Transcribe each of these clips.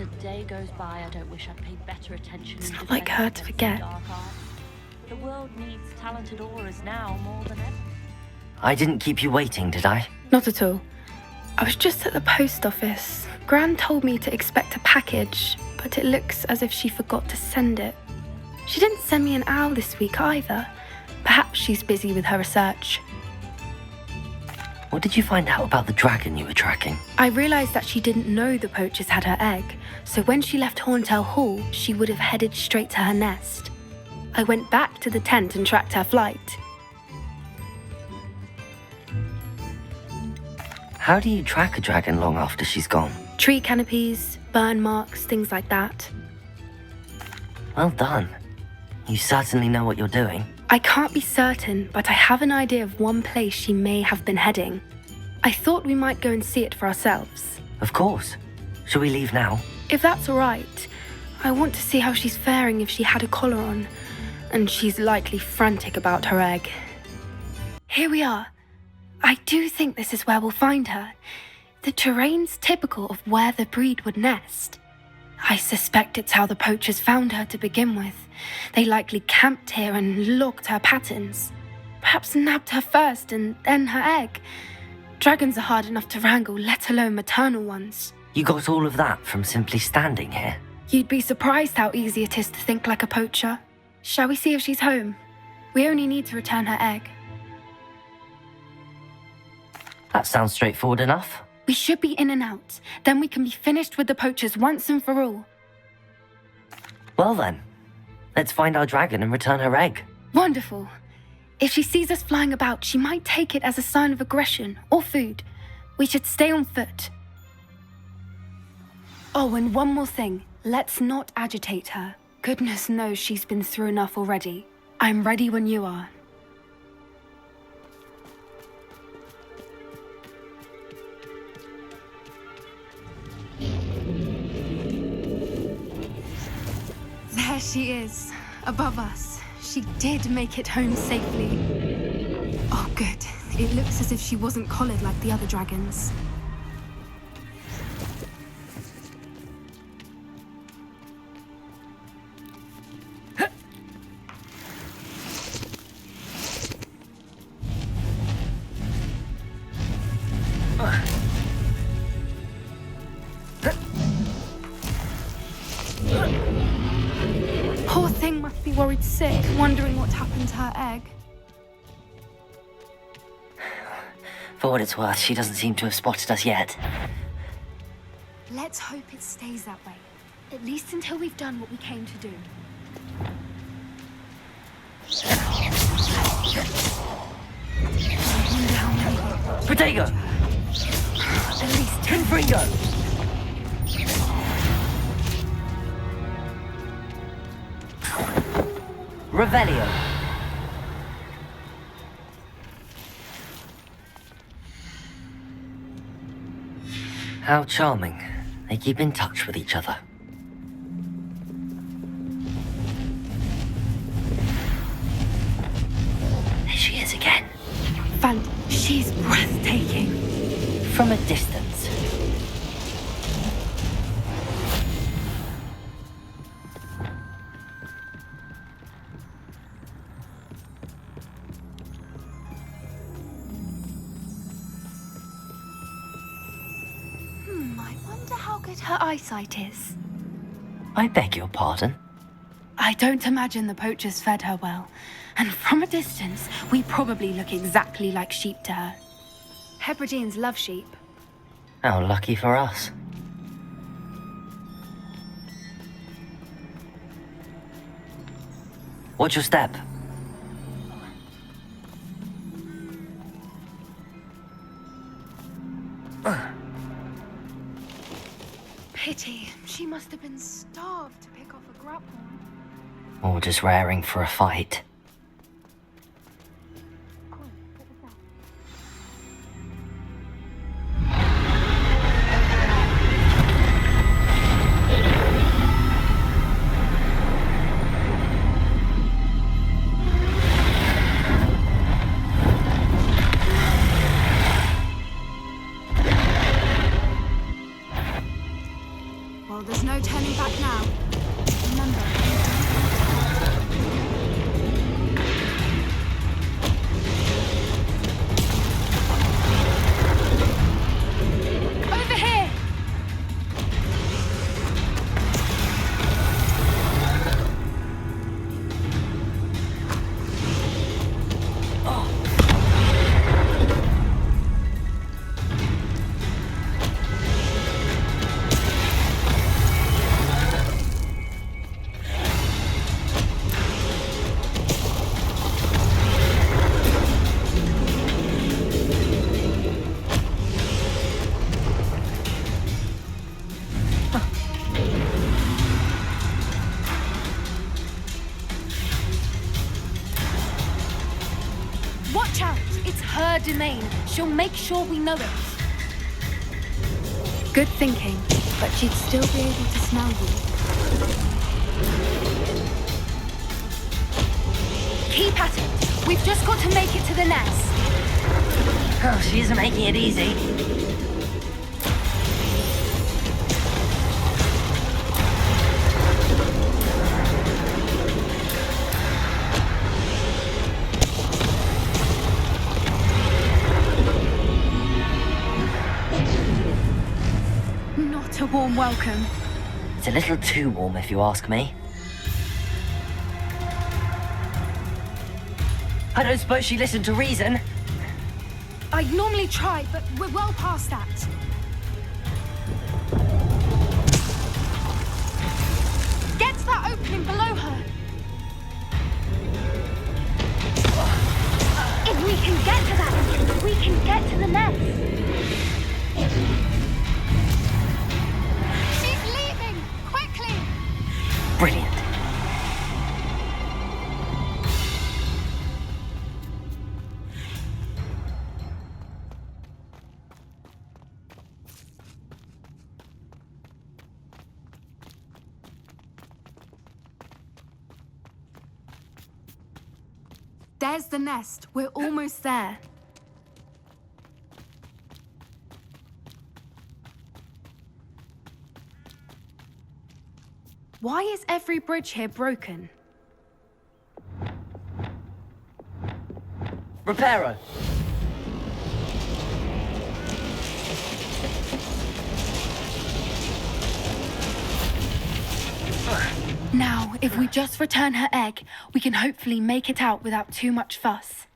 a day goes by I don't wish I'd paid better attention. It's not like her to forget. The world needs talented aurors now more than ever. I didn't keep you waiting, did I? Not at all. I was just at the post office. Gran told me to expect a package, but it looks as if she forgot to send it. She didn't send me an owl this week either. Perhaps she's busy with her research. What did you find out about the dragon you were tracking? I realised that she didn't know the poachers had her egg, so when she left Horntail Hall, she would have headed straight to her nest. I went back to the tent and tracked her flight. How do you track a dragon long after she's gone? Tree canopies, burn marks, things like that. Well done. You certainly know what you're doing. I can't be certain, but I have an idea of one place she may have been heading. I thought we might go and see it for ourselves. Of course. Shall we leave now? If that's all right. I want to see how she's faring if she had a collar on, and she's likely frantic about her egg. Here we are. I do think this is where we'll find her. The terrain's typical of where the breed would nest. I suspect it's how the poachers found her to begin with. They likely camped here and logged her patterns. Perhaps nabbed her first and then her egg. Dragons are hard enough to wrangle, let alone maternal ones. You got all of that from simply standing here? You'd be surprised how easy it is to think like a poacher. Shall we see if she's home? We only need to return her egg. That sounds straightforward enough. We should be in and out. Then we can be finished with the poachers once and for all. Well then, let's find our dragon and return her egg. Wonderful. If she sees us flying about, she might take it as a sign of aggression or food. We should stay on foot. Oh, and one more thing. Let's not agitate her. Goodness knows she's been through enough already. I'm ready when you are. There she is, above us. She did make it home safely. Oh, good. It looks as if she wasn't collared like the other dragons. Poor thing must be worried sick, wondering what happened to her egg. For what it's worth, she doesn't seem to have spotted us yet. Let's hope it stays that way. At least until we've done what we came to do. Potato! At least Confringo! Revelio. How charming. They keep in touch with each other. There she is again. She's breathtaking. From a distance. I wonder how good her eyesight is. I beg your pardon? I don't imagine the poachers fed her well. And from a distance, we probably look exactly like sheep to her. Hebrideans love sheep. How lucky for us. Watch your step. Pity. She must have been starved to pick off a grapple. Or just raring for a fight. there's no turning back now. Remember, over here! Watch out! It's her domain. She'll make sure we know it. Good thinking, but she'd still be able to smell you. Keep at it. We've just got to make it to the nest. Oh, she isn't making it easy. Not a warm welcome. It's a little too warm, if you ask me. I don't suppose she listened to reason. I'd normally try, but we're well past that. Get to that opening below her. If we can get to that entrance, we can get to the nest. She's leaving! Quickly! Brilliant. There's the nest. We're almost there. Why is every bridge here broken? Reparo. Now, if we just return her egg, we can hopefully make it out without too much fuss.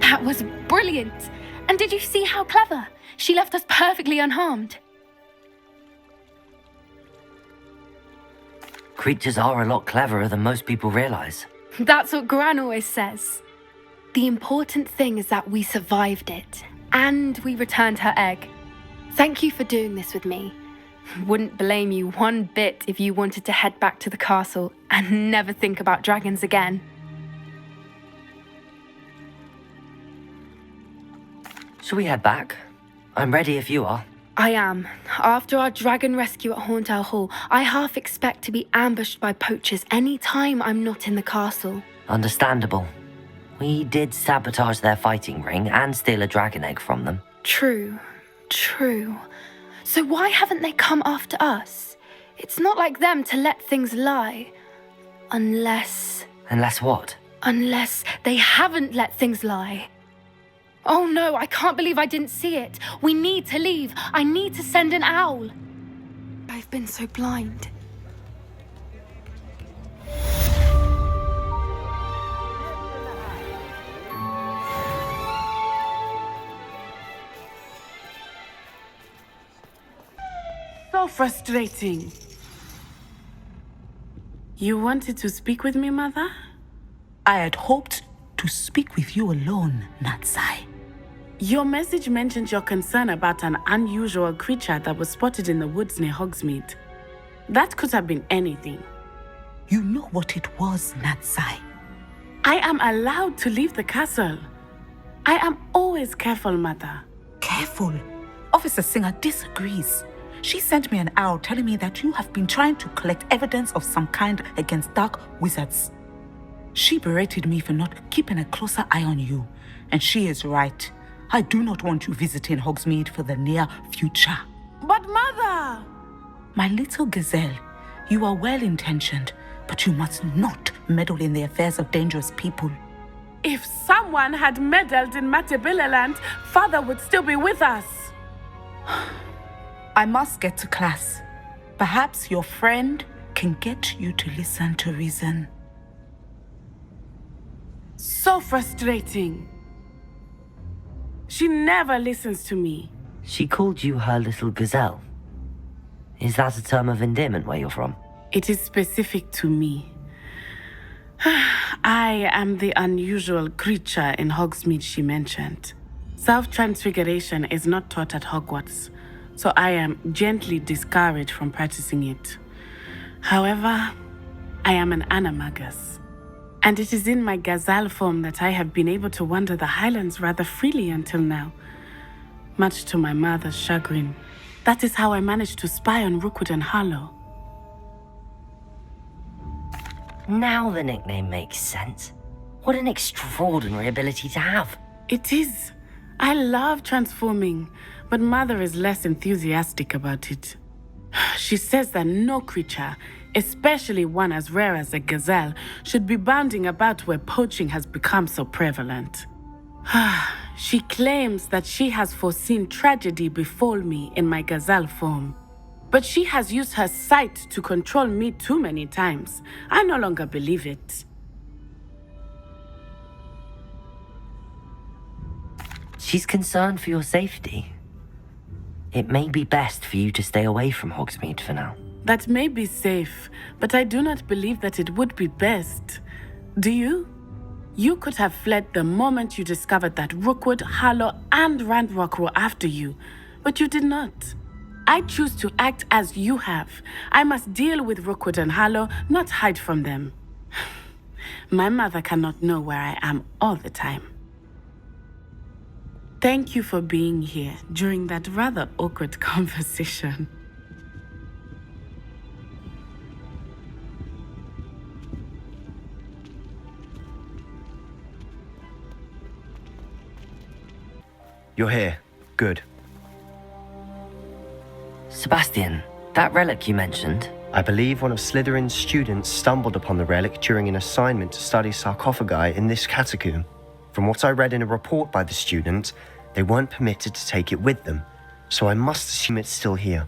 That was brilliant! And did you see how clever? She left us perfectly unharmed. Creatures are a lot cleverer than most people realize. That's what Gran always says. The important thing is that we survived it, and we returned her egg. Thank you for doing this with me. Wouldn't blame you one bit if you wanted to head back to the castle and never think about dragons again. Shall we head back? I'm ready if you are. I am. After our dragon rescue at Hauntowl Hall, I half expect to be ambushed by poachers any time I'm not in the castle. Understandable. We did sabotage their fighting ring and steal a dragon egg from them. True. So why haven't they come after us? It's not like them to let things lie. Unless Unless what? they haven't let things lie. Oh no, I can't believe I didn't see it. We need to leave. I need to send an owl. I've been so blind. So frustrating. You wanted to speak with me, Mother? I had hoped to speak with you alone, Natsai. Your message mentioned your concern about an unusual creature that was spotted in the woods near Hogsmeade. That could have been anything. You know what it was, Natsai. I am allowed to leave the castle. I am always careful, Mother. Careful. Officer Singer disagrees. She sent me an owl telling me that you have been trying to collect evidence of some kind against dark wizards. She berated me for not keeping a closer eye on you, and she is right. I do not want you visiting Hogsmeade for the near future. But Mother! My little gazelle, you are well-intentioned, but you must not meddle in the affairs of dangerous people. If someone had meddled in Matabeleland, Father would still be with us. I must get to class. Perhaps your friend can get you to listen to reason. So frustrating. She never listens to me. She called you her little gazelle. Is that a term of endearment where you're from? It is specific to me. I am the unusual creature in Hogsmeade she mentioned. Self-transfiguration is not taught at Hogwarts, so I am gently discouraged from practicing it. However, I am an animagus, and it is in my gazelle form that I have been able to wander the Highlands rather freely until now, much to my mother's chagrin. That is how I managed to spy on Rookwood and Harlow. Now the nickname makes sense. What an extraordinary ability to have. It is. I love transforming, but Mother is less enthusiastic about it. She says that no creature, especially one as rare as a gazelle, should be bounding about where poaching has become so prevalent. She claims that she has foreseen tragedy befall me in my gazelle form. But she has used her sight to control me too many times. I no longer believe it. She's concerned for your safety. It may be best for you to stay away from Hogsmeade for now. That may be safe, but I do not believe that it would be best. Do you? You could have fled the moment you discovered that Rookwood, Harlow, and Randrock were after you, but you did not. I choose to act as you have. I must deal with Rookwood and Harlow, not hide from them. My mother cannot know where I am all the time. Thank you for being here during that rather awkward conversation. You're here. Good. Sebastian, that relic you mentioned, I believe one of Slytherin's students stumbled upon the relic during an assignment to study sarcophagi in this catacomb. From what I read in a report by the student, they weren't permitted to take it with them, so I must assume it's still here.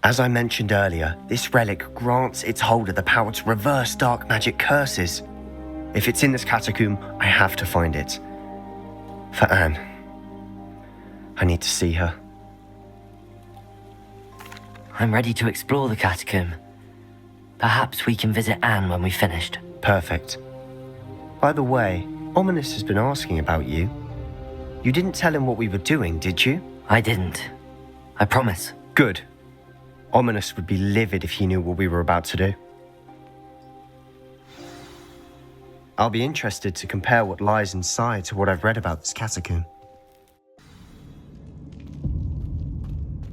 As I mentioned earlier, this relic grants its holder the power to reverse dark magic curses. If it's in this catacomb, I have to find it. For Anne. I need to see her. I'm ready to explore the catacomb. Perhaps we can visit Anne when we've finished. Perfect. By the way, Ominous has been asking about you. You didn't tell him what we were doing, did you? I didn't. I promise. Good. Ominous would be livid if he knew what we were about to do. I'll be interested to compare what lies inside to what I've read about this catacomb.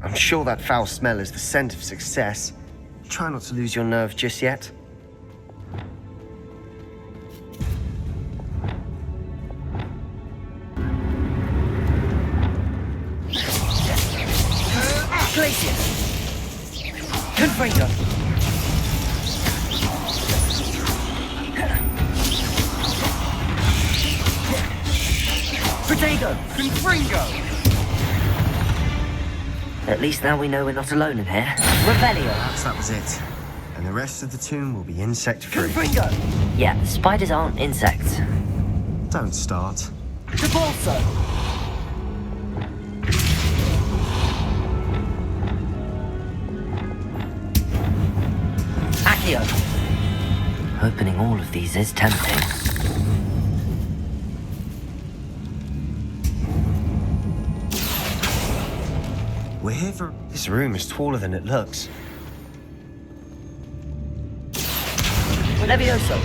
I'm sure that foul smell is the scent of success. Try not to lose your nerve just yet. Glacier! Confringo! Potato! Confringo! At least now we know we're not alone in here. Revelio! Perhaps that was it. And the rest of the tomb will be insect-free. Confringo! Yeah, spiders aren't insects. Don't start. Repulso! Accio! Opening all of these is tempting. We're here for... This room is taller than it looks. Levioso!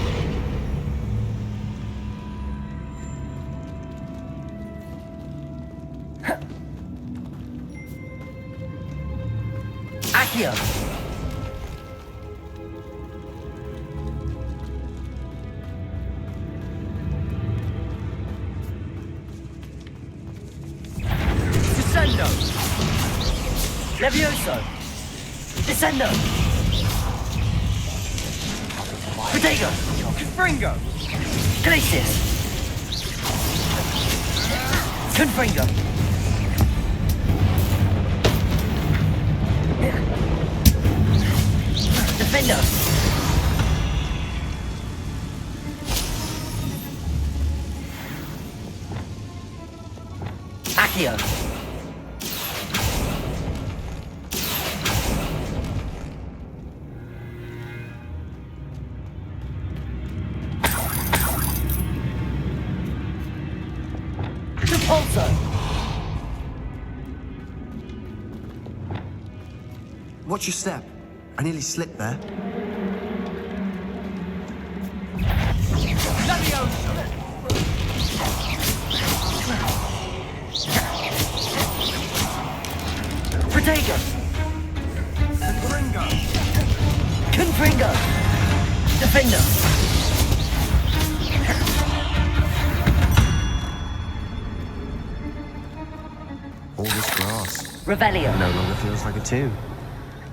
Accio! Descendo! Levioso! Descendo! Protego! Confringo! Glacius! Confringo! Defender! Accio! Repulso! Watch your step. I nearly slipped there. Protego! Confringo! Confringo! Defender! All this grass Revelio! no longer feels like a tomb.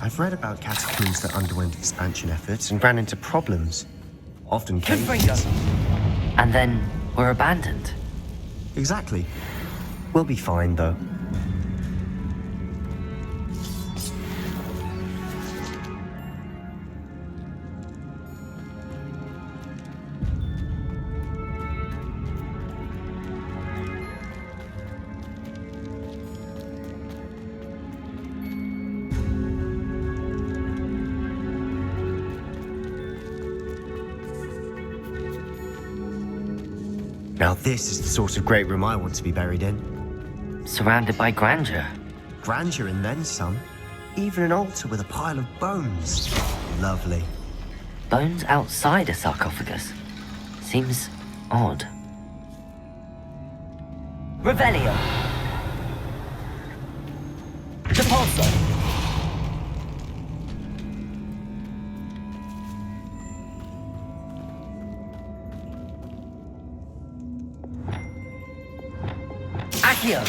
I've read about catacombs that underwent expansion efforts and ran into problems. Often Confringo! cases. And then we're abandoned. Exactly. We'll be fine, though. Now this is the sort of great room I want to be buried in. Surrounded by grandeur. Grandeur and then some. Even an altar with a pile of bones. Lovely. Bones outside a sarcophagus. Seems odd. Revelio! Repulso! Accio!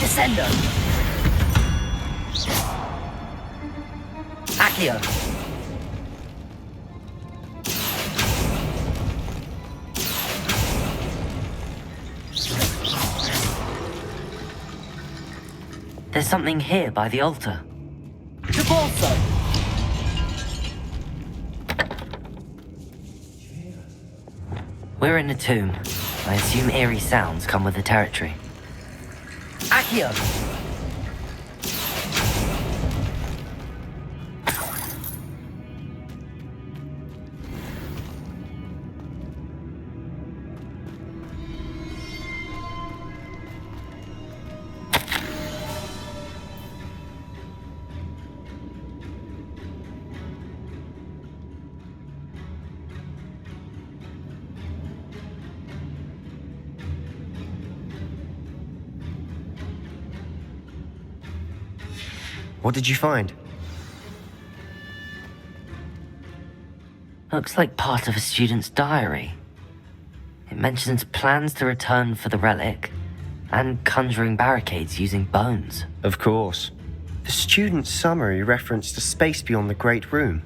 Descendo! Accio! There's something here by the altar. Repulso! We're in a tomb. I assume eerie sounds come with the territory. Accio! What did you find? Looks like part of a student's diary. It mentions plans to return for the relic and conjuring barricades using bones. Of course. The student's summary referenced a space beyond the Great Room,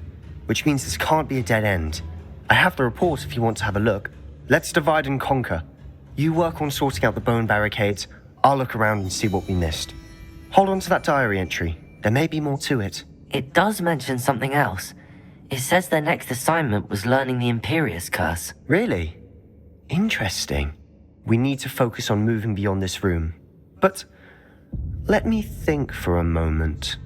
which means this can't be a dead end. I have the report if you want to have a look. Let's divide and conquer. You work on sorting out the bone barricades, I'll look around and see what we missed. Hold on to that diary entry. There may be more to it. It does mention something else. It says their next assignment was learning the Imperious Curse. Really? Interesting. We need to focus on moving beyond this room. But let me think for a moment.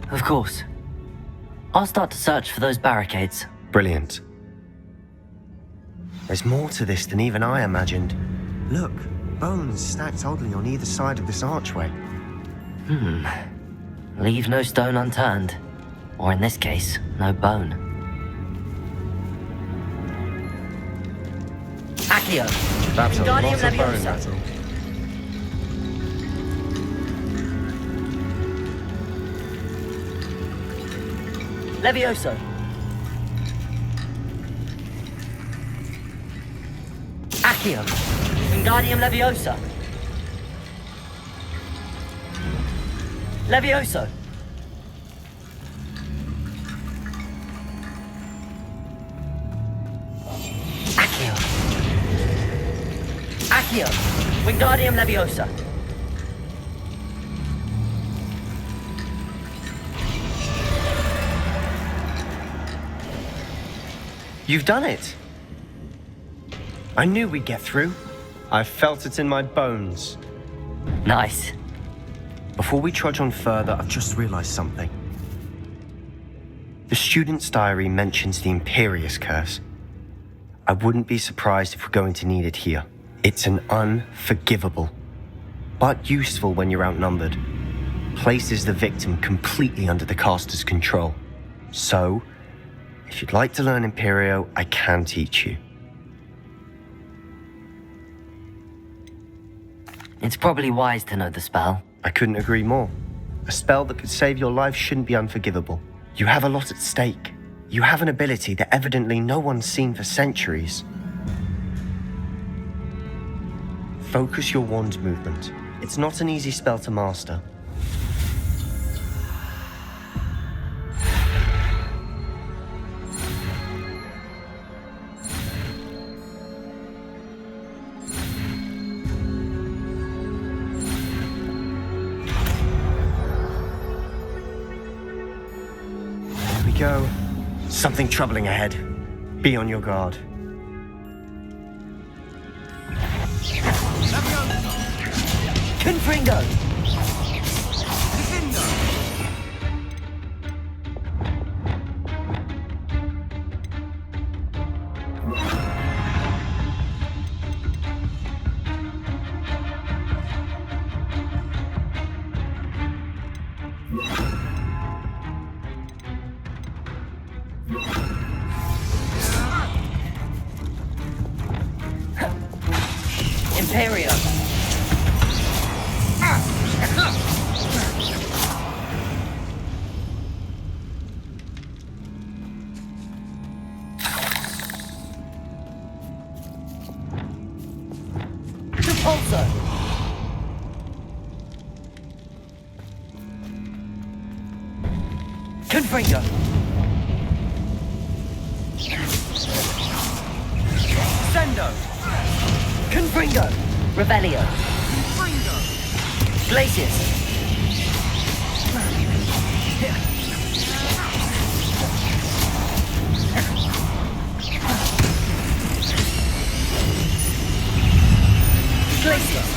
Of course. I'll start to search for those barricades. Brilliant. There's more to this than even I imagined. Look, bones stacked oddly on either side of this archway. Leave no stone unturned. Or in this case, no bone. Accio! That's a lot Wingardium of bone Leviosa. metal. Levioso! Accio! Wingardium Leviosa! Levioso! Accio! Accio! Wingardium Leviosa! You've done it! I knew we'd get through. I felt it in my bones. Nice. Before we trudge on further, I've just realized something. The student's diary mentions the Imperious Curse. I wouldn't be surprised if we're going to need it here. It's an unforgivable, but useful when you're outnumbered. Places the victim completely under the caster's control. So, if you'd like to learn Imperio, I can teach you. It's probably wise to know the spell. I couldn't agree more. A spell that could save your life shouldn't be unforgivable. You have a lot at stake. You have an ability that evidently no one's seen for centuries. Focus your wand movement. It's not an easy spell to master. Go. Something troubling ahead. Be on your guard. Confringo! Imperio! Repulsor! Confringo! Sendo! Confringo! Revelio! Confringo! Glacius! Glacius!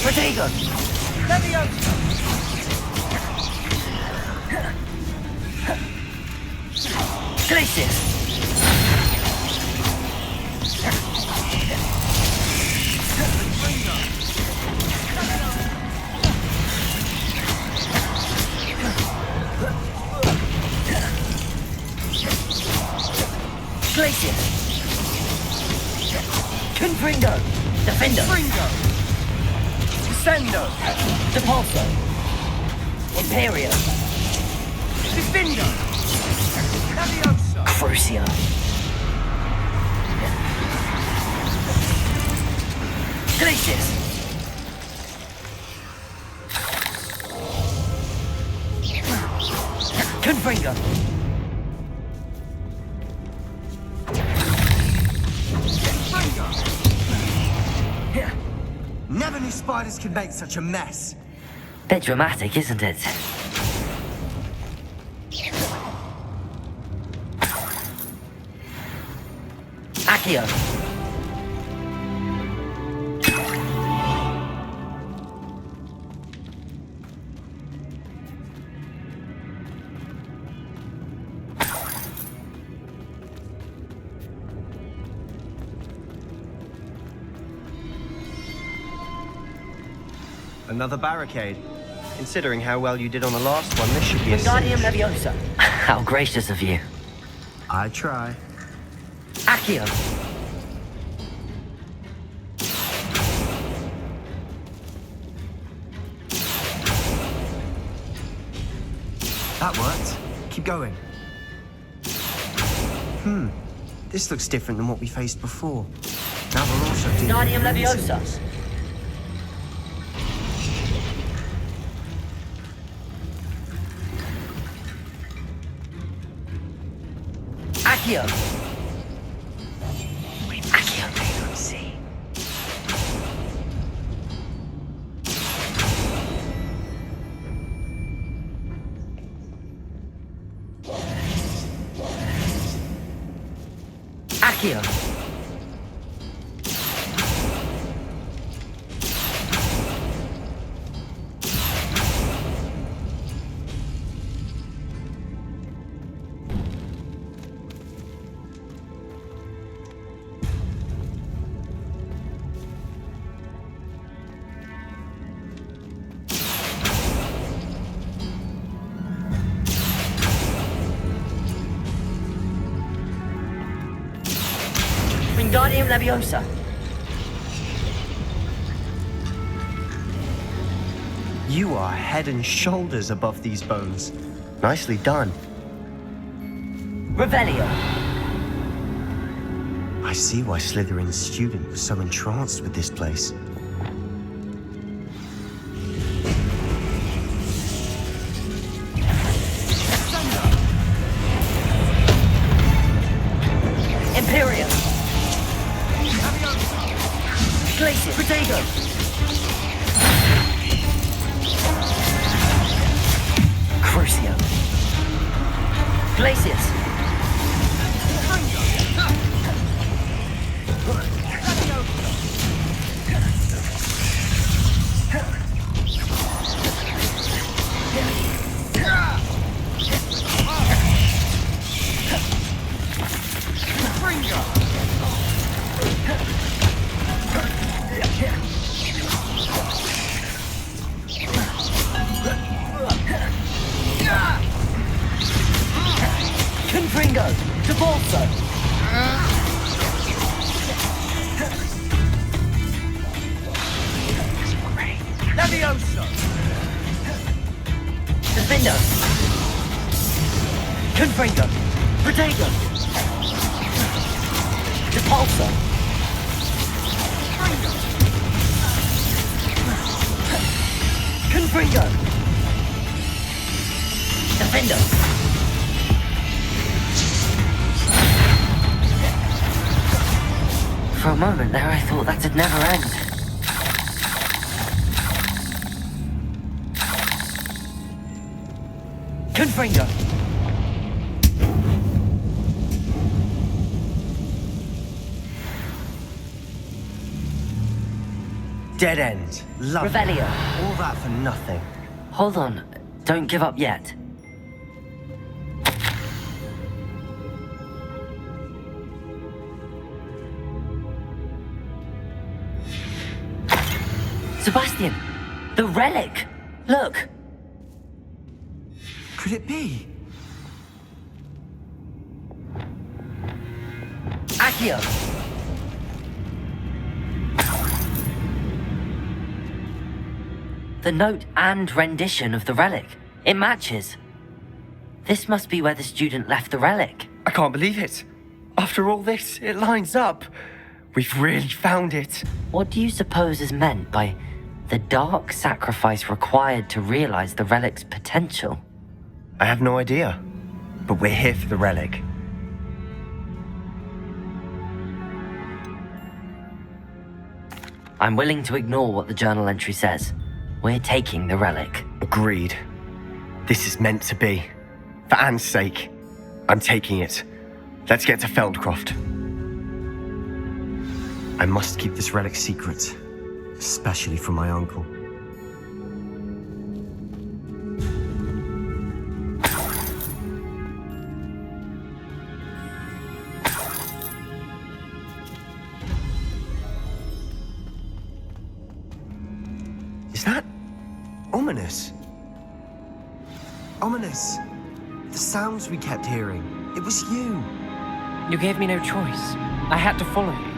Protego! Leviosa! Glacius! Glacius! Confringo! Defender! Confringo! Sendo! Depulso! Imperio! Defendo! Leviosa! Crucio! Glaciers! Confringo! Here. Never knew spiders could make such a mess. Bit dramatic, isn't it? Accio! Another barricade. Considering how well you did on the last one, this should be a Wingardium cinch. Leviosa! How gracious of you. I try. Accio! That worked. Keep going. This looks different than what we faced before. Now we're also dealing Wingardium with Leviosa! incidents. Accio! Accio, they don't see. Accio! Wingardium Leviosa! You are head and shoulders above these bones. Nicely done. Revelio! I see why Slytherin's student was so entranced with this place. Imperium! Glacier! Potato! Crucio! Glaciers! Confringo! Devolso! Levioso! Defendo! Confringo! Potato! Depulso! Confringo! Defendo! For a moment there, I thought that'd never end. Confringo! Dead end. Love it. Revelio! All that for nothing. Hold on, don't give up yet. Sebastian! The relic! Look! Could it be? Accio! The note and rendition of the relic. It matches. This must be where the student left the relic. I can't believe it. After all this, it lines up. We've really found it. What do you suppose is meant by the dark sacrifice required to realize the relic's potential? I have no idea. But we're here for the relic. I'm willing to ignore what the journal entry says. We're taking the relic. Agreed. This is meant to be. For Anne's sake, I'm taking it. Let's get to Feldcroft. I must keep this relic secret, especially from my uncle. Is that ominous? Ominous. The sounds we kept hearing. It was you. You gave me no choice. I had to follow you.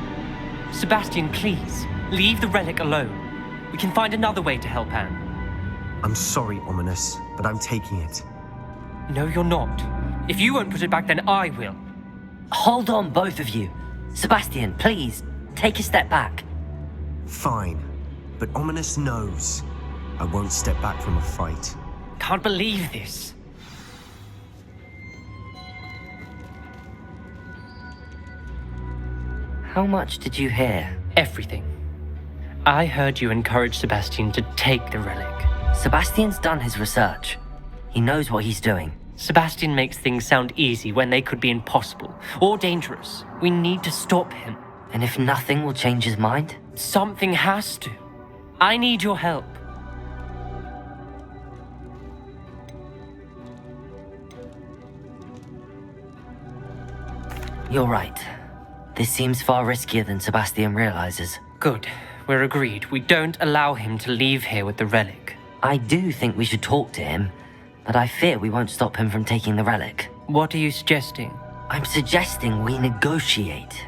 Sebastian, please, leave the relic alone. We can find another way to help Anne. I'm sorry, Ominous, but I'm taking it. No, you're not. If you won't put it back, then I will. Hold on, both of you. Sebastian, please, take a step back. Fine, but Ominous knows I won't step back from a fight. Can't believe this. How much did you hear? Everything. I heard you encourage Sebastian to take the relic. Sebastian's done his research. He knows what he's doing. Sebastian makes things sound easy when they could be impossible or dangerous. We need to stop him. And if nothing will change his mind? Something has to. I need your help. You're right. This seems far riskier than Sebastian realizes. Good. We're agreed. We don't allow him to leave here with the relic. I do think we should talk to him, but I fear we won't stop him from taking the relic. What are you suggesting? I'm suggesting we negotiate.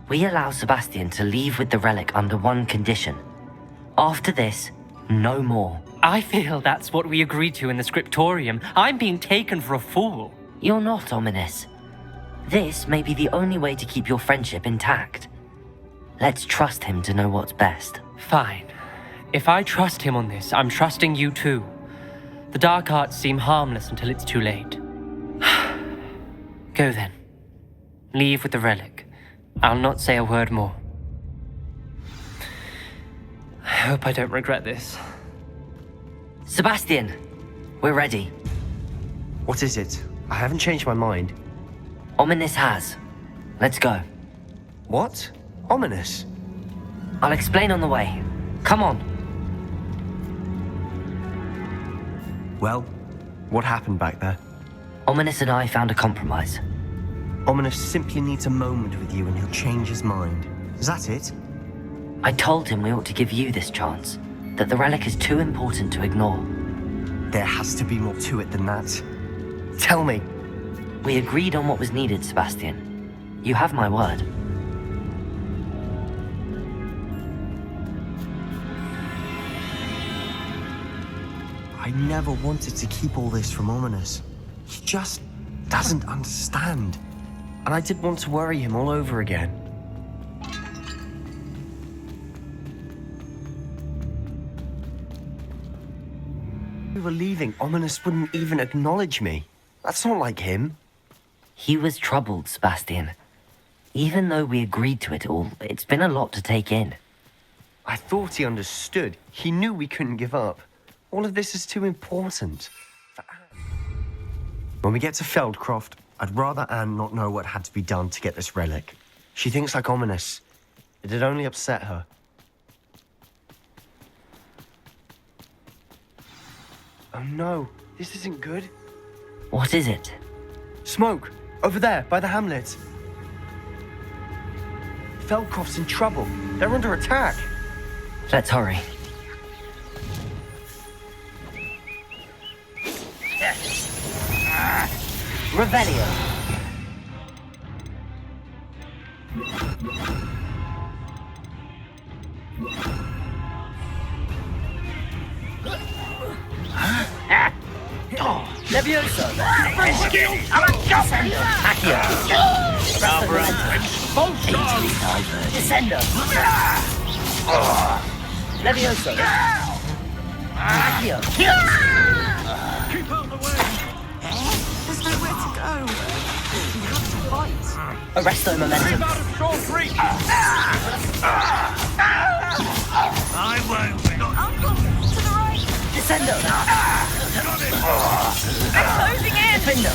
We allow Sebastian to leave with the relic under one condition. After this, no more. I feel that's what we agreed to in the scriptorium. I'm being taken for a fool. You're not, Ominous. This may be the only way to keep your friendship intact. Let's trust him to know what's best. Fine. If I trust him on this, I'm trusting you too. The dark arts seem harmless until it's too late. Go then. Leave with the relic. I'll not say a word more. I hope I don't regret this. Sebastian, we're ready. What is it? I haven't changed my mind. Ominous has. Let's go. What? Ominous? I'll explain on the way. Come on. Well, what happened back there? Ominous and I found a compromise. Ominous simply needs a moment with you and he'll change his mind. Is that it? I told him we ought to give you this chance, that the relic is too important to ignore. There has to be more to it than that. Tell me. We agreed on what was needed, Sebastian. You have my word. I never wanted to keep all this from Ominous. He just doesn't understand. And I didn't want to worry him all over again. We were leaving, Ominous wouldn't even acknowledge me. That's not like him. He was troubled, Sebastian. Even though we agreed to it all, it's been a lot to take in. I thought he understood. He knew we couldn't give up. All of this is too important. For Anne. When we get to Feldcroft, I'd rather Anne not know what had to be done to get this relic. She thinks like Ominous. It'd only upset her. Oh no, this isn't good. What is it? Smoke! Over there, by the hamlet. Feldcroft's in trouble. They're under attack. Let's hurry. Revelio. Levioso! Skillfully! Accio! Poacher! Descendo! Levioso! Accio! Keep out the way! There's nowhere to go. We have to fight. Arresto momentum! Keep out of short reach! I won't win. Uncle, to the right. Descendo! They're closing in. Defendo!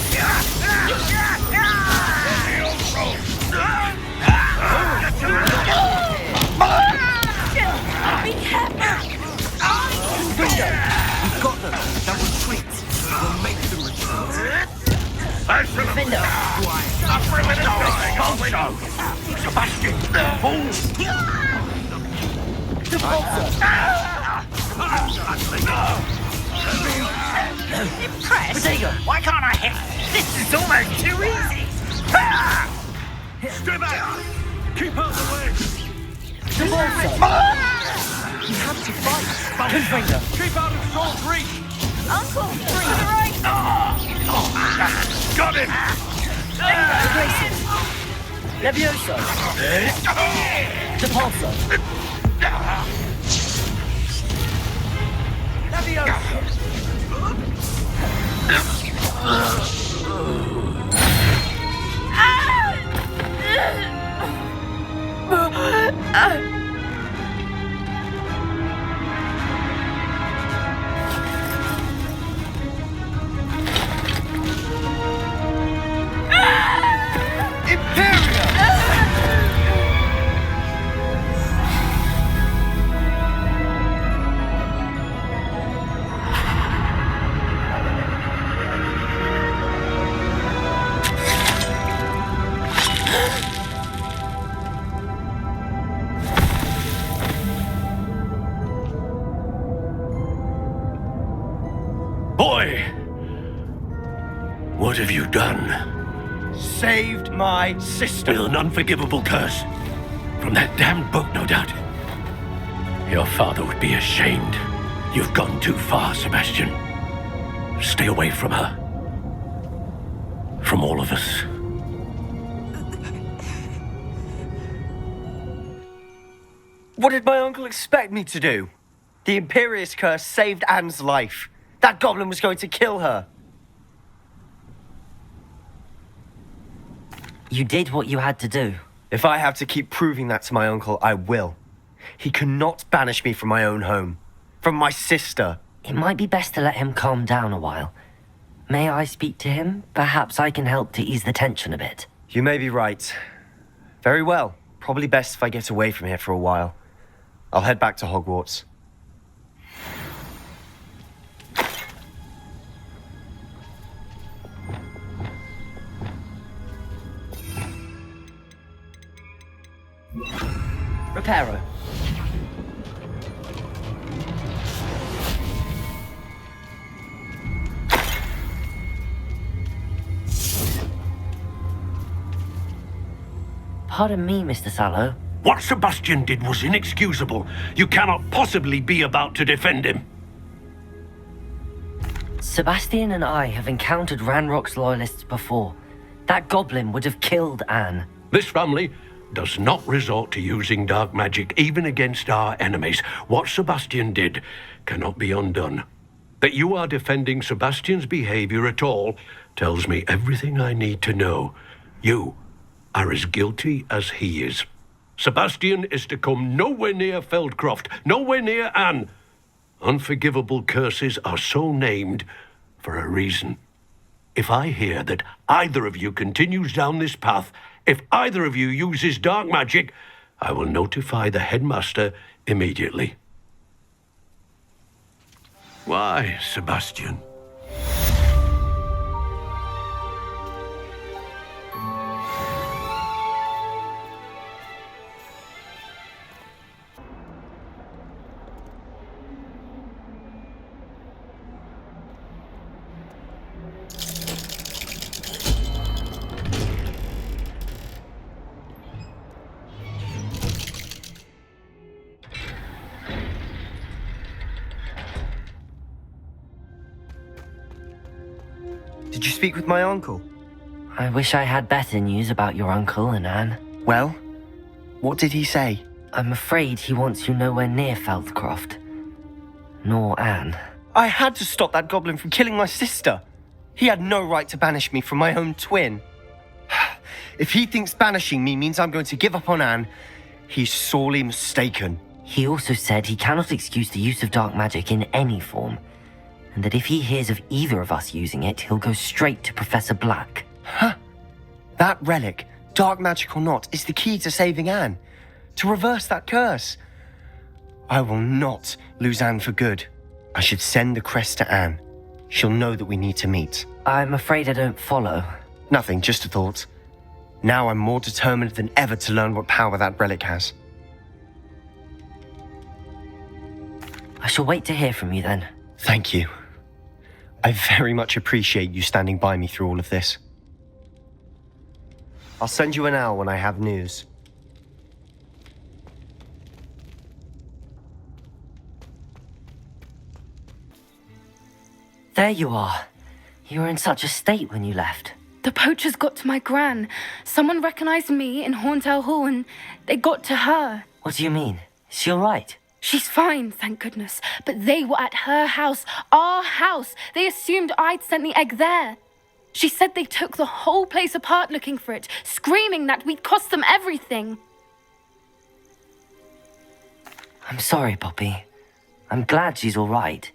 Be careful. We've got them. They'll retreat. We'll make them retreat. Defendo! Poacher! Sebastian! Hold! Potato! Why can't I hit? This is almost too easy! Stay back! Keep out the way! Devolso! We have to fight. Confringo! Keep out of short reach! Uncle, to the right. Got him! Levioso! Depulso! Boy! What have you done? Saved my sister. With an unforgivable curse. From that damned book, no doubt. Your father would be ashamed. You've gone too far, Sebastian. Stay away from her. From all of us. What did my uncle expect me to do? The Imperious curse saved Anne's life. That goblin was going to kill her. You did what you had to do. If I have to keep proving that to my uncle, I will. He cannot banish me from my own home. From my sister. It might be best to let him calm down a while. May I speak to him? Perhaps I can help to ease the tension a bit. You may be right. Very well. Probably best if I get away from here for a while. I'll head back to Hogwarts. Reparo. Pardon me, Mr. Sallow. What Sebastian did was inexcusable. You cannot possibly be about to defend him. Sebastian and I have encountered Ranrock's loyalists before. That goblin would have killed Anne. This family does not resort to using dark magic even against our enemies. What Sebastian did cannot be undone. That you are defending Sebastian's behavior at all tells me everything I need to know. You are as guilty as he is. Sebastian is to come nowhere near Feldcroft, nowhere near Anne. Unforgivable curses are so named for a reason. If I hear that either of you continues down this path, if either of you uses dark magic, I will notify the headmaster immediately. Why, Sebastian? Did you speak with my uncle? I wish I had better news about your uncle and Anne. Well, what did he say? I'm afraid he wants you nowhere near Feldcroft. Nor Anne. I had to stop that goblin from killing my sister. He had no right to banish me from my own twin. If he thinks banishing me means I'm going to give up on Anne, he's sorely mistaken. He also said he cannot excuse the use of dark magic in any form, and that if he hears of either of us using it, he'll go straight to Professor Black. Huh? That relic, dark magic or not, is the key to saving Anne. To reverse that curse. I will not lose Anne for good. I should send the crest to Anne. She'll know that we need to meet. I'm afraid I don't follow. Nothing, just a thought. Now I'm more determined than ever to learn what power that relic has. I shall wait to hear from you then. Thank you. I very much appreciate you standing by me through all of this. I'll send you an owl when I have news. There you are. You were in such a state when you left. The poachers got to my gran. Someone recognized me in Horntail Hall and they got to her. What do you mean? Is she all right? She's fine, thank goodness. But they were at her house, our house. They assumed I'd sent the egg there. She said they took the whole place apart looking for it, screaming that we'd cost them everything. I'm sorry, Poppy. I'm glad she's all right.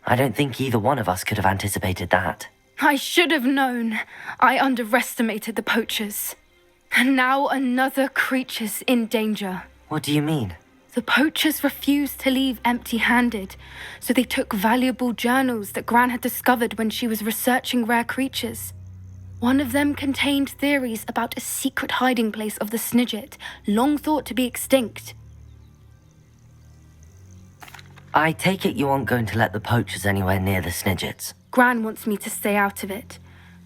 I don't think either one of us could have anticipated that. I should have known. I underestimated the poachers. And now another creature's in danger. What do you mean? The poachers refused to leave empty-handed, so they took valuable journals that Gran had discovered when she was researching rare creatures. One of them contained theories about a secret hiding place of the Snidget, long thought to be extinct. I take it you aren't going to let the poachers anywhere near the Snidgets. Gran wants me to stay out of it,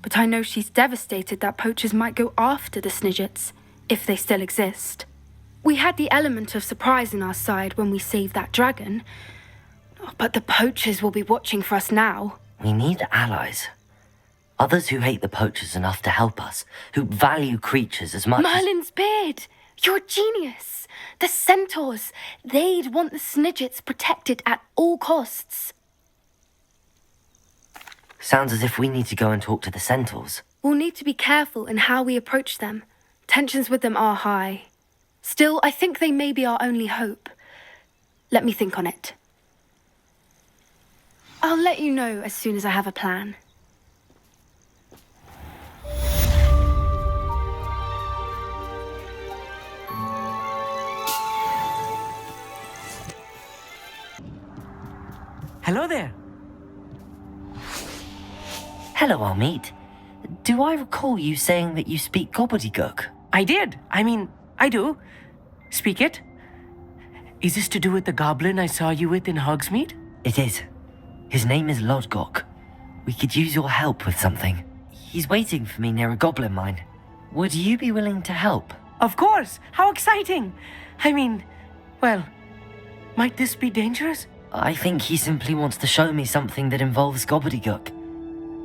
but I know she's devastated that poachers might go after the Snidgets, if they still exist. We had the element of surprise on our side when we saved that dragon, but the poachers will be watching for us now. We need allies. Others who hate the poachers enough to help us, who value creatures as much Merlin's beard! You're a genius! The centaurs! They'd want the Snidgets protected at all costs. Sounds as if we need to go and talk to the centaurs. We'll need to be careful in how we approach them. Tensions with them are high. Still, I think they may be our only hope. Let me think on it. I'll let you know as soon as I have a plan. Hello there. Hello, Almeet. Do I recall you saying that you speak Goobledegook? I did. I do. Speak it. Is this to do with the goblin I saw you with in Hogsmeade? It is. His name is Lodgok. We could use your help with something. He's waiting for me near a goblin mine. Would you be willing to help? Of course. How exciting. Well, might this be dangerous? I think he simply wants to show me something that involves Goobledegook.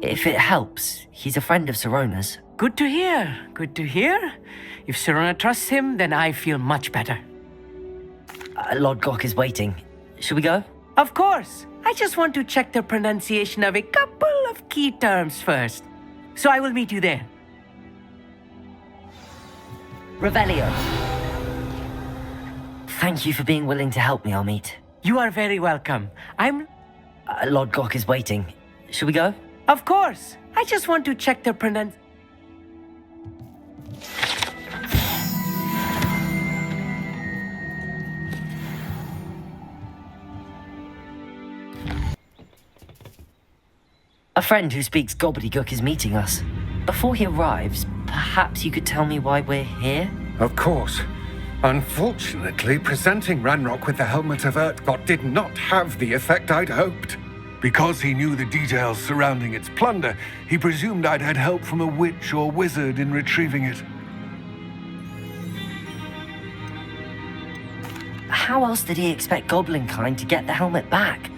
If it helps, he's a friend of Sirona's. Good to hear. Good to hear. If Sirona trusts him, then I feel much better. Lodgok is waiting. Should we go? Of course. I just want to check the pronunciation of a couple of key terms first. So I will meet you there. Revelio. Thank you for being willing to help me, Almeet. You are very welcome. Lodgok is waiting. Should we go? Of course. I just want to check the pronunciation. A friend who speaks Gobbledygook is meeting us. Before he arrives, perhaps you could tell me why we're here? Of course. Unfortunately, presenting Ranrock with the Helmet of Urtkot did not have the effect I'd hoped. Because he knew the details surrounding its plunder, he presumed I'd had help from a witch or wizard in retrieving it. How else did he expect Goblinkind to get the helmet back?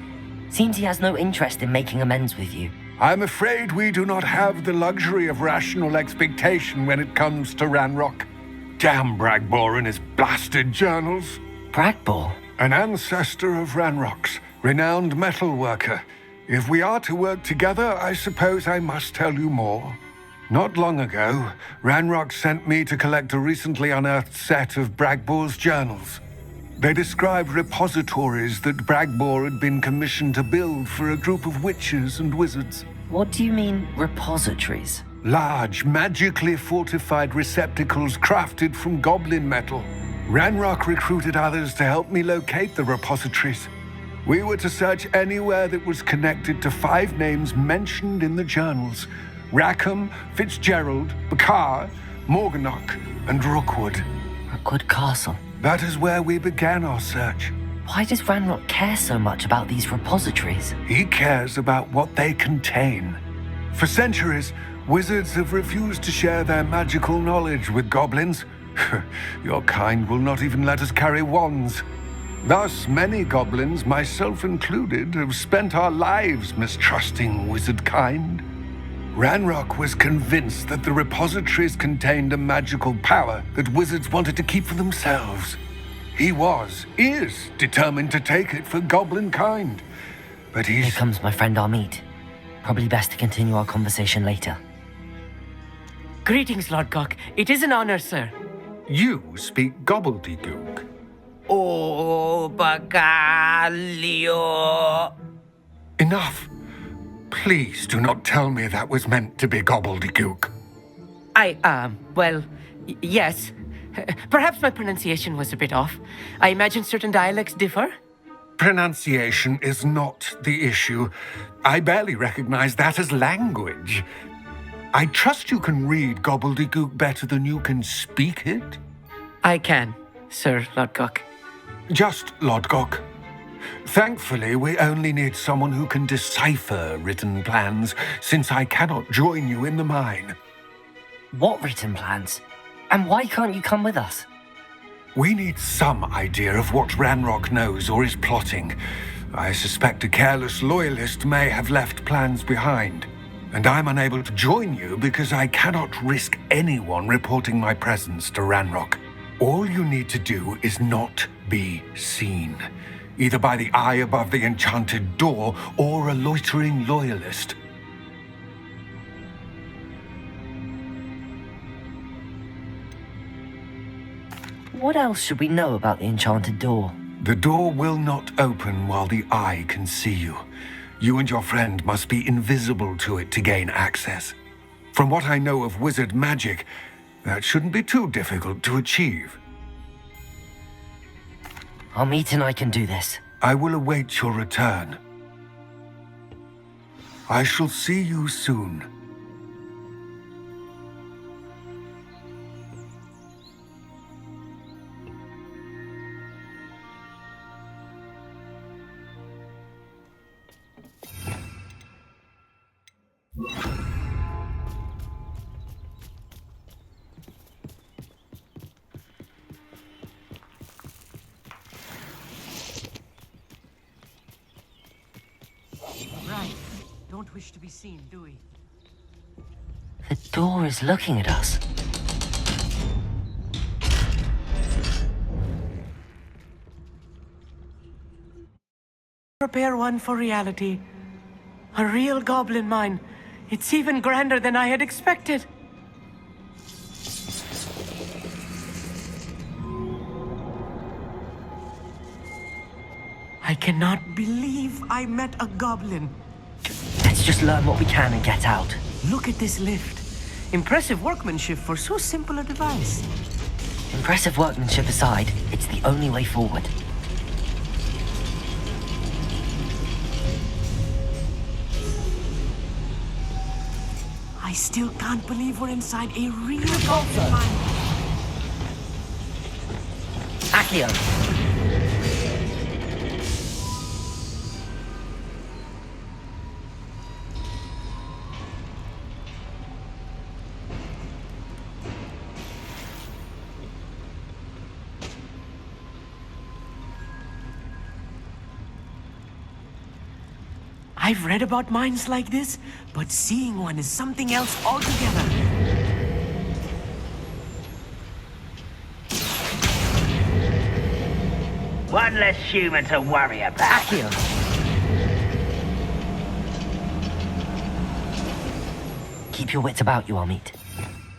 Seems he has no interest in making amends with you. I'm afraid we do not have the luxury of rational expectation when it comes to Ranrock. Damn Bragbor and his blasted journals. Bragbor? An ancestor of Ranrock's, renowned metal worker. If we are to work together, I suppose I must tell you more. Not long ago, Ranrock sent me to collect a recently unearthed set of Bragbor's journals. They described repositories that Bragbor had been commissioned to build for a group of witches and wizards. What do you mean, repositories? Large, magically fortified receptacles crafted from goblin metal. Ranrock recruited others to help me locate the repositories. We were to search anywhere that was connected to 5 names mentioned in the journals: Rackham, Fitzgerald, Bakar, Morganach, and Rookwood. Rookwood Castle. That is where we began our search. Why does Ranrock care so much about these repositories? He cares about what they contain. For centuries, wizards have refused to share their magical knowledge with goblins. Your kind will not even let us carry wands. Thus, many goblins, myself included, have spent our lives mistrusting wizard kind. Ranrock was convinced that the repositories contained a magical power that wizards wanted to keep for themselves. He is determined to take it for goblin kind. But Here comes my friend Amit. Probably best to continue our conversation later. Greetings, Lord Cock. It is an honor, sir. You speak Gobbledegook. Oh, Bagalio. Enough. Please do not tell me that was meant to be Gobbledegook. Yes. Perhaps my pronunciation was a bit off. I imagine certain dialects differ. Pronunciation is not the issue. I barely recognize that as language. I trust you can read Gobbledegook better than you can speak it? I can, Sir Lodgok. Just Lodgok. Thankfully, we only need someone who can decipher written plans, since I cannot join you in the mine. What written plans? And why can't you come with us? We need some idea of what Ranrock knows or is plotting. I suspect a careless loyalist may have left plans behind. And I'm unable to join you because I cannot risk anyone reporting my presence to Ranrock. All you need to do is not be seen, either by the eye above the enchanted door or a loitering loyalist. What else should we know about the enchanted door? The door will not open while the eye can see you. You and your friend must be invisible to it to gain access. From what I know of wizard magic, that shouldn't be too difficult to achieve. Amit and I can do this. I will await your return. I shall see you soon. Right. Don't wish to be seen, do we? The door is looking at us. Prepare one for reality. A real goblin mine. It's even grander than I had expected. I cannot believe I met a goblin. Let's just learn what we can and get out. Look at this lift. Impressive workmanship for so simple a device. Impressive workmanship aside, it's the only way forward. I still can't believe we're inside a real goblin mine. Accio! I've read about mines like this, but seeing one is something else altogether. One less human to worry about. Akio! Keep your wits about you, Amit.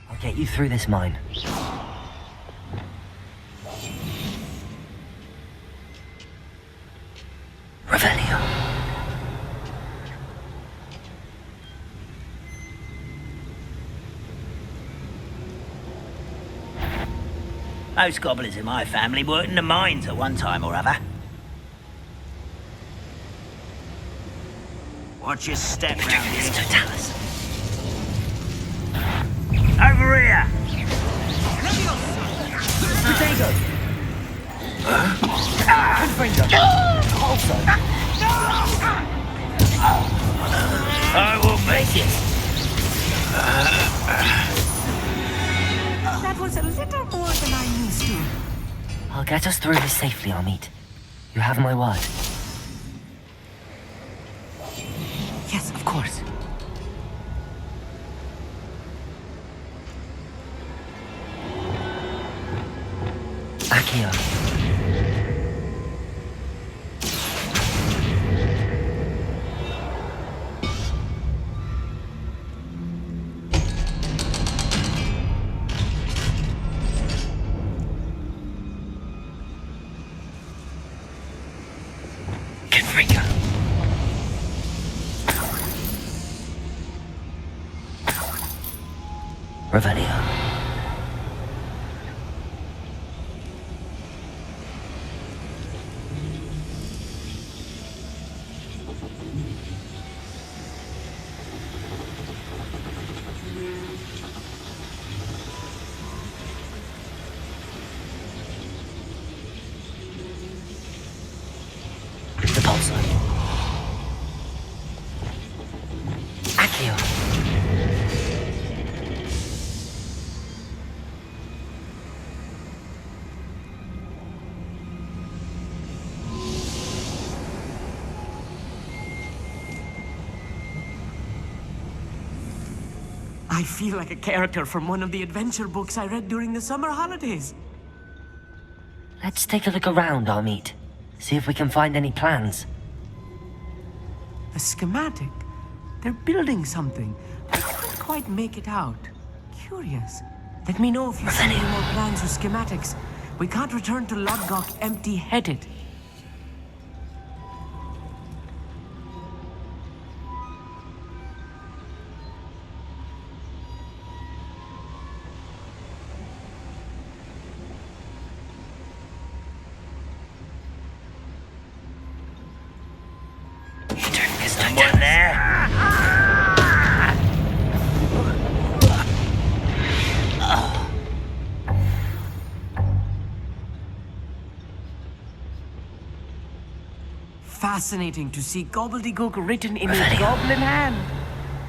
I'll get you through this mine. Revelio. Most goblins in my family worked in the mines at one time or other. Watch your step round here. Totalis. Over here! Potato! Finger! Also! I will make it! That was a little more than I'm used to. I'll get us through this safely, Amit. You have my word. Yes, of course. Akio. Confringo. Revelio. The pulsar. Akio. I feel like a character from one of the adventure books I read during the summer holidays. Let's take a look around, Amit. See if we can find any plans. A schematic? They're building something. I can't quite make it out. Curious. Let me know if you see any more plans or schematics. We can't return to Lodgok empty-headed. Someone there? Fascinating to see Goobledegook written in a goblin hand.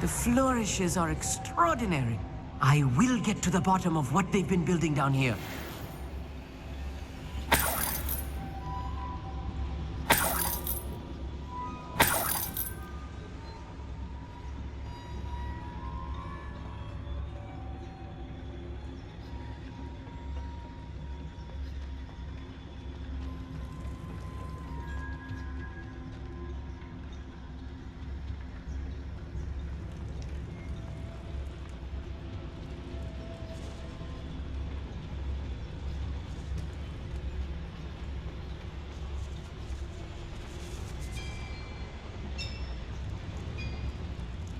The flourishes are extraordinary. I will get to the bottom of what they've been building down here.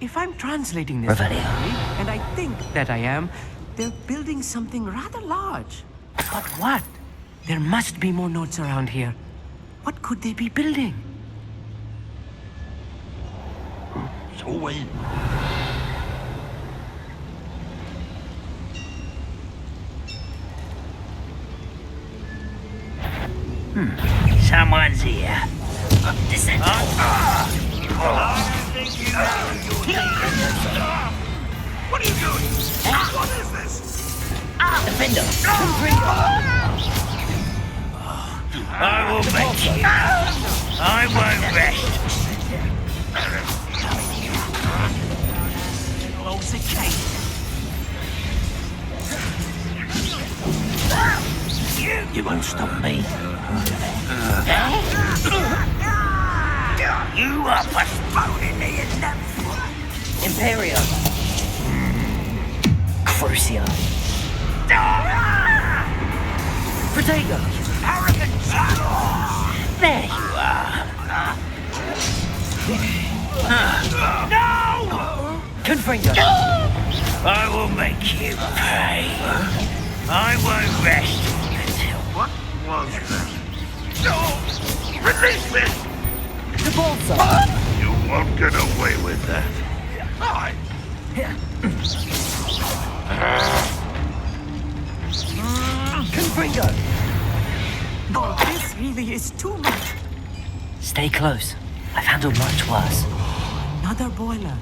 If I'm translating this correctly, and I think that I am, they're building something rather large. But what? There must be more notes around here. What could they be building? Someone's here. Descend. What are you doing? What is this? Defender. I will make you. I won't rest. won't stop me. You are postponing the inevitable. Imperio. Crucio. Protego. Arrogant child. There you are. No! Confringo. I will make you pay. I won't rest until... What was that? No! Release me! The bolsa. You won't get away with that. Confringo. No, this really is too much. Stay close. I've handled much worse. Another boiler.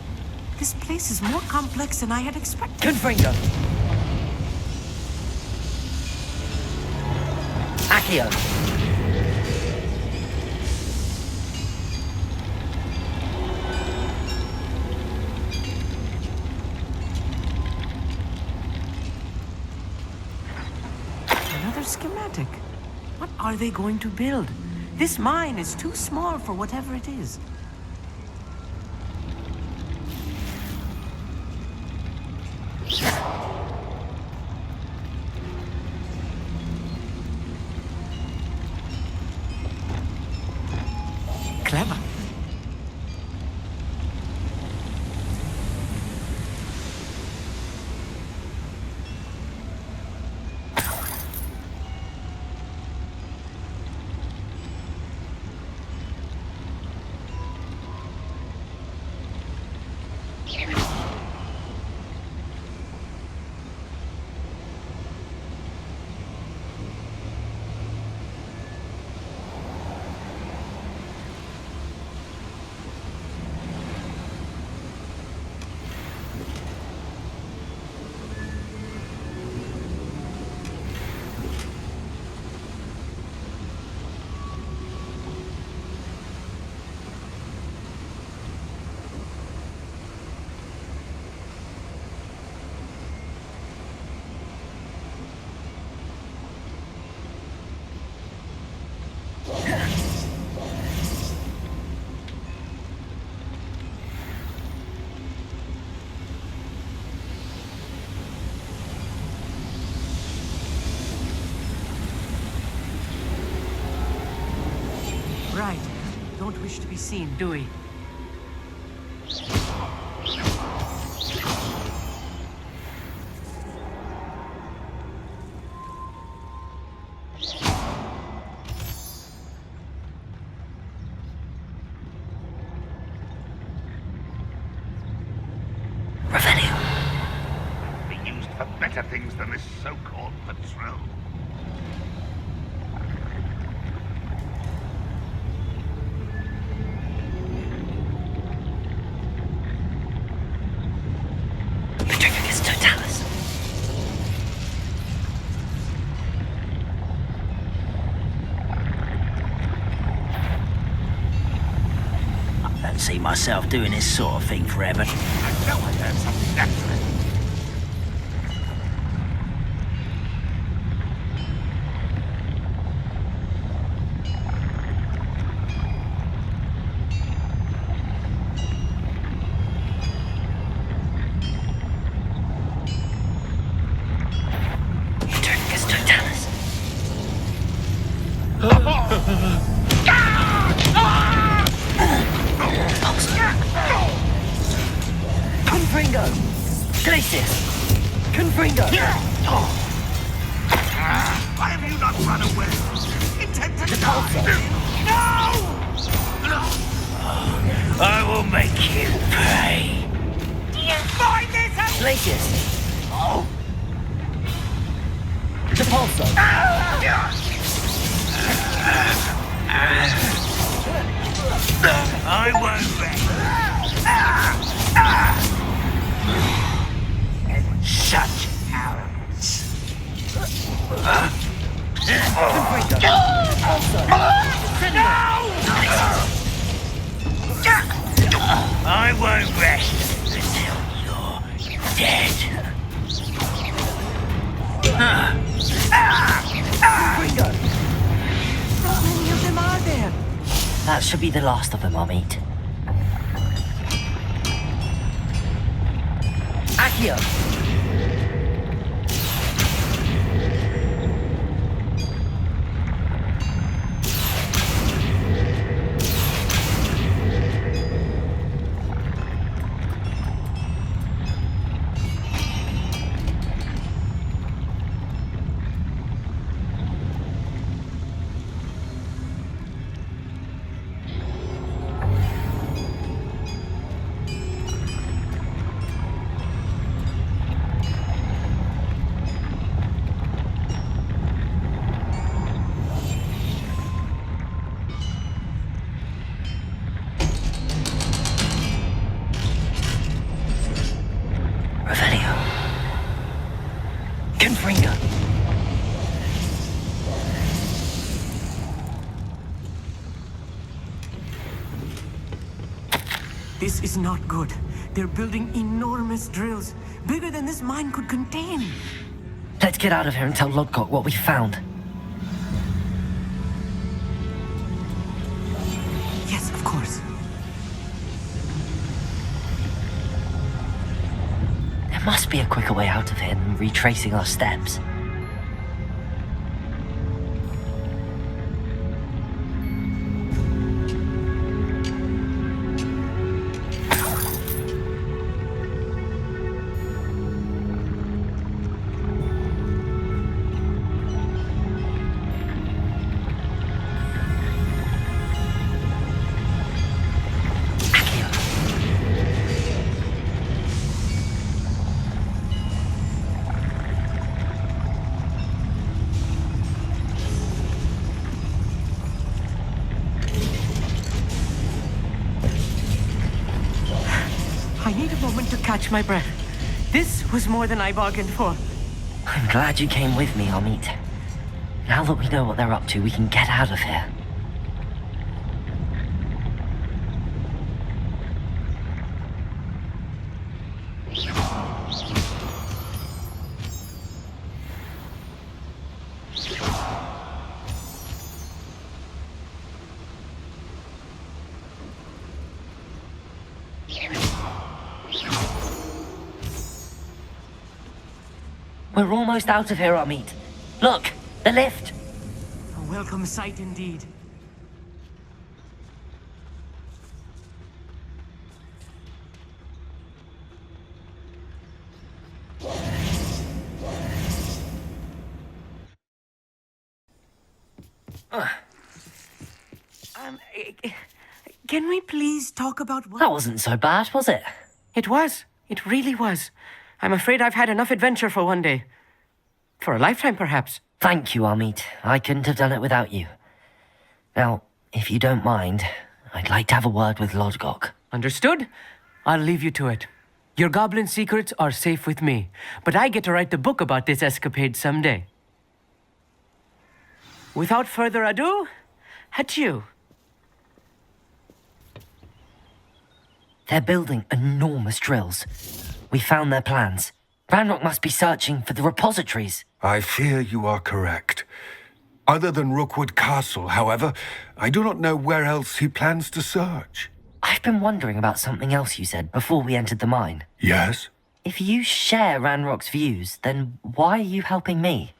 This place is more complex than I had expected. Confringo. Accio. Another schematic. What are they going to build? This mine is too small for whatever it is. Clever. Right. Don't wish to be seen, do we? Be used for better things than this so-called patrol. See myself doing this sort of thing forever. I know I heard something natural. Confringo! Glacius! Confringo! Why have you not run away? Intend to die! No! I will make you pay. Do you find this out? Glacius! The pulsar! I won't rest. Such arrogance. I won't rest until you're dead. That should be the last of them I'll meet. Accio! This is not good. They're building enormous drills, bigger than this mine could contain. Let's get out of here and tell Lodgok what we found. Yes, of course. There must be a quicker way out of here than retracing our steps. I need a moment to catch my breath. This was more than I bargained for. I'm glad you came with me, Amit. Now that we know what they're up to, we can get out of here. We're almost out of here, Amit. Look, the lift. A welcome sight indeed. Can we please talk about what... That wasn't so bad, was it? It was. It really was. I'm afraid I've had enough adventure for one day. For a lifetime, perhaps. Thank you, Amit. I couldn't have done it without you. Now, if you don't mind, I'd like to have a word with Lodgok. Understood? I'll leave you to it. Your goblin secrets are safe with me, but I get to write the book about this escapade someday. Without further ado, adieu. They're building enormous drills. We found their plans. Ranrock must be searching for the repositories. I fear you are correct. Other than Rookwood Castle, however, I do not know where else he plans to search. I've been wondering about something else you said before we entered the mine. Yes? If you share Ranrock's views, then why are you helping me?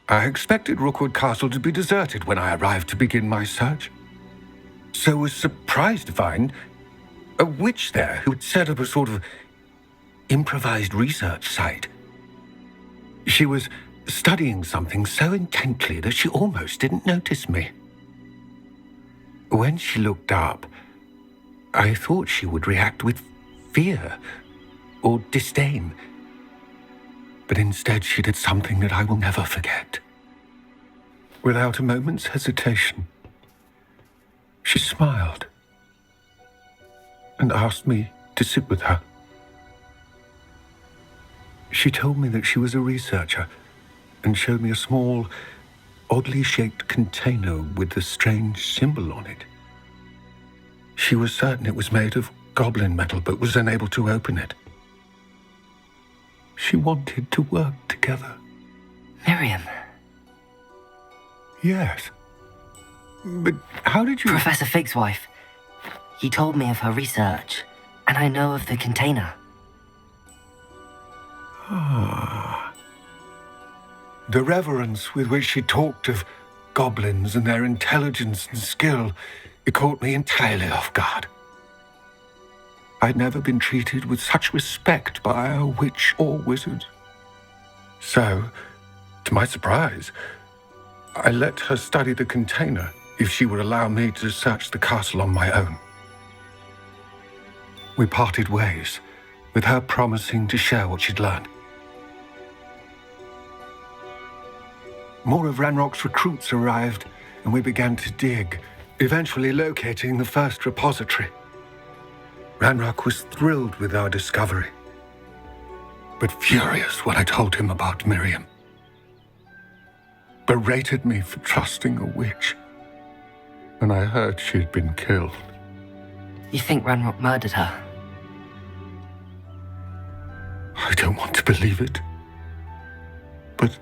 I expected Rookwood Castle to be deserted when I arrived to begin my search. So was surprised to find a witch there who had set up a sort of improvised research site. She was studying something so intently that she almost didn't notice me. When she looked up, I thought she would react with fear or disdain. But instead she did something that I will never forget. Without a moment's hesitation, she smiled and asked me to sit with her. She told me that she was a researcher and showed me a small, oddly shaped container with a strange symbol on it. She was certain it was made of goblin metal, but was unable to open it. She wanted to work together. Miriam. Yes. But how did you... Professor Fig's wife. He told me of her research, and I know of the container. Ah. The reverence with which she talked of goblins and their intelligence and skill, it caught me entirely off guard. I'd never been treated with such respect by a witch or wizard. So, to my surprise, I let her study the container if she would allow me to search the castle on my own. We parted ways, with her promising to share what she'd learned. More of Ranrock's recruits arrived, and we began to dig, eventually locating the first repository. Ranrock was thrilled with our discovery, but furious when I told him about Miriam. Berated me for trusting a witch, and I heard she'd been killed. You think Ranrock murdered her? I don't want to believe it, but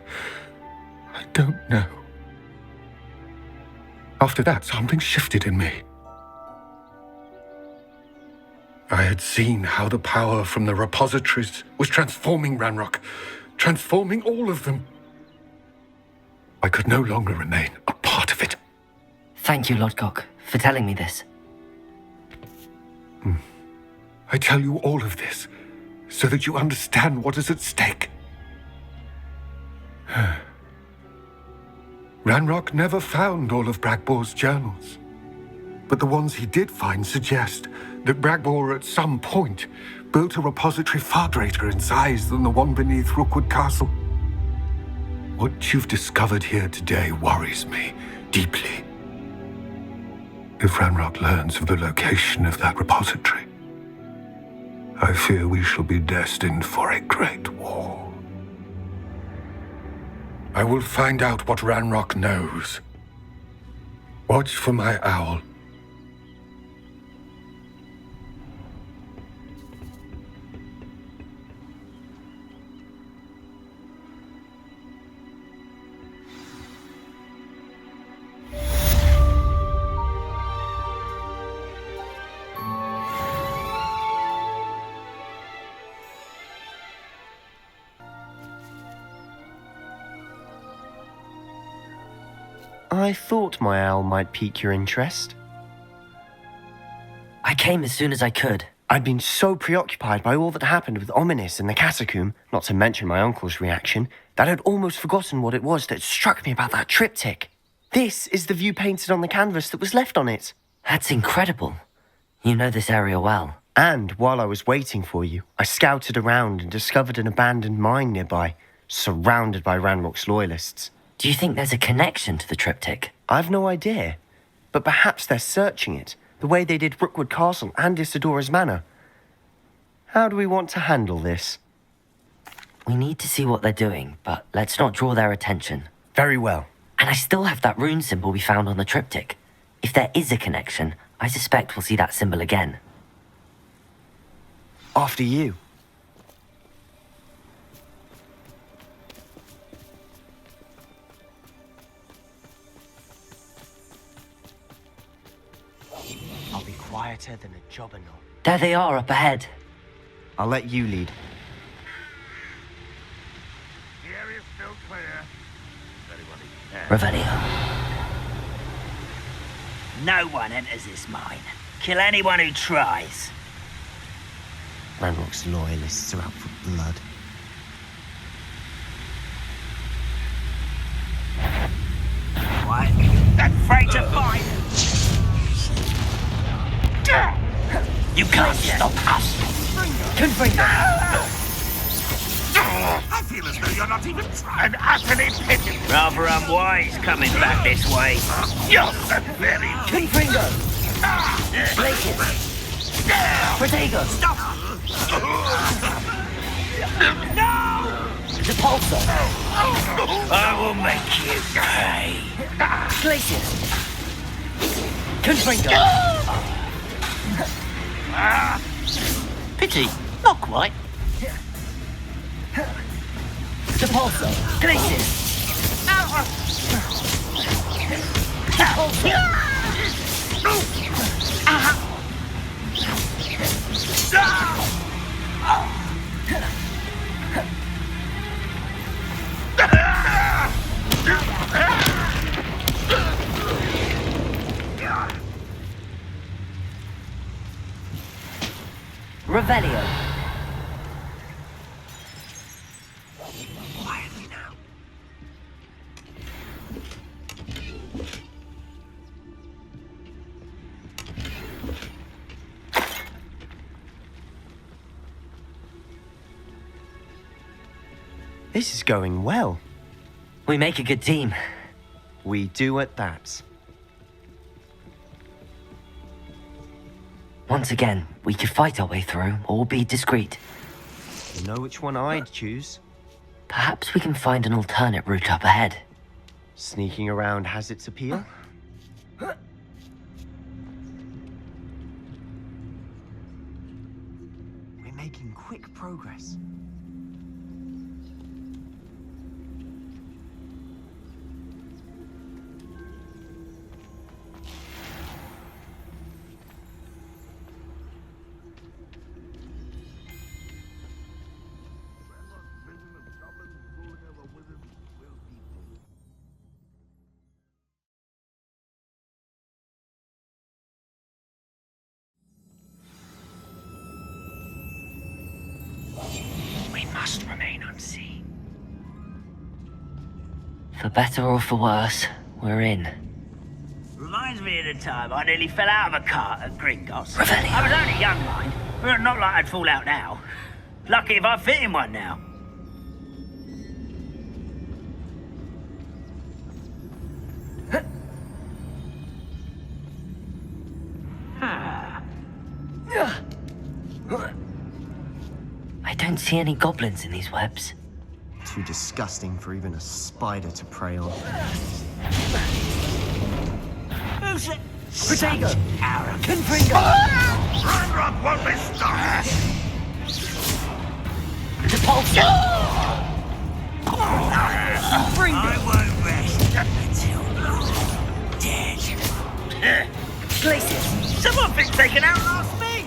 I don't know. After that, something shifted in me. I had seen how the power from the repositories was transforming Ranrock, transforming all of them. I could no longer remain a part of it. Thank you, Lord Gok, for telling me this. I tell you all of this so that you understand what is at stake. Ranrock never found all of Bragbor's journals, but the ones he did find suggest that Bragbor at some point built a repository far greater in size than the one beneath Rookwood Castle. What you've discovered here today worries me deeply. If Ranrock learns of the location of that repository, I fear we shall be destined for a great war. I will find out what Ranrock knows. Watch for my owl. I thought my owl might pique your interest. I came as soon as I could. I'd been so preoccupied by all that happened with Ominis and the catacomb, not to mention my uncle's reaction, that I'd almost forgotten what it was that struck me about that triptych. This is the view painted on the canvas that was left on it. That's incredible. You know this area well. And while I was waiting for you, I scouted around and discovered an abandoned mine nearby, surrounded by Ranrock's loyalists. Do you think there's a connection to the triptych? I've no idea, but perhaps they're searching it, the way they did Rookwood Castle and Isidora's Manor. How do we want to handle this? We need to see what they're doing, but let's not draw their attention. Very well. And I still have that rune symbol we found on the triptych. If there is a connection, I suspect we'll see that symbol again. After you. I'll be quieter than a jobberknoll. There they are up ahead. I'll let you lead. The area's still clear. Revelio. No one enters this mine. Kill anyone who tries. Ranrock's loyalists are out for blood. What? Afraid to fight? You can't stop us. I feel as though you're not even trying. Utterly pitiable. Rather unwise coming back this way. You're so very Confringo! Blakey! Protego! Stop! No! The Pulsar! I will make you pay. Glacius! Confringo! Pity, not quite. The Pulsar! Glacius! Revelio. Quietly now. This is going well. We make a good team. We do at that. Once again, we could fight our way through or be discreet. You know which one I'd choose? Perhaps we can find an alternate route up ahead. Sneaking around has its appeal. We're making quick progress. We must remain unseen. For better or for worse, we're in. Reminds me of the time I nearly fell out of a cart at Gringotts. Revelio. I was only young, mind. But not like I'd fall out now. Lucky if I fit in one now. I don't see any goblins in these webs. Too disgusting for even a spider to prey on. Who's it? Potato! Confringo! Ranrock won't be stopped! Poacher! I won't rest until you're dead. Glacius! Someone been taken out last me!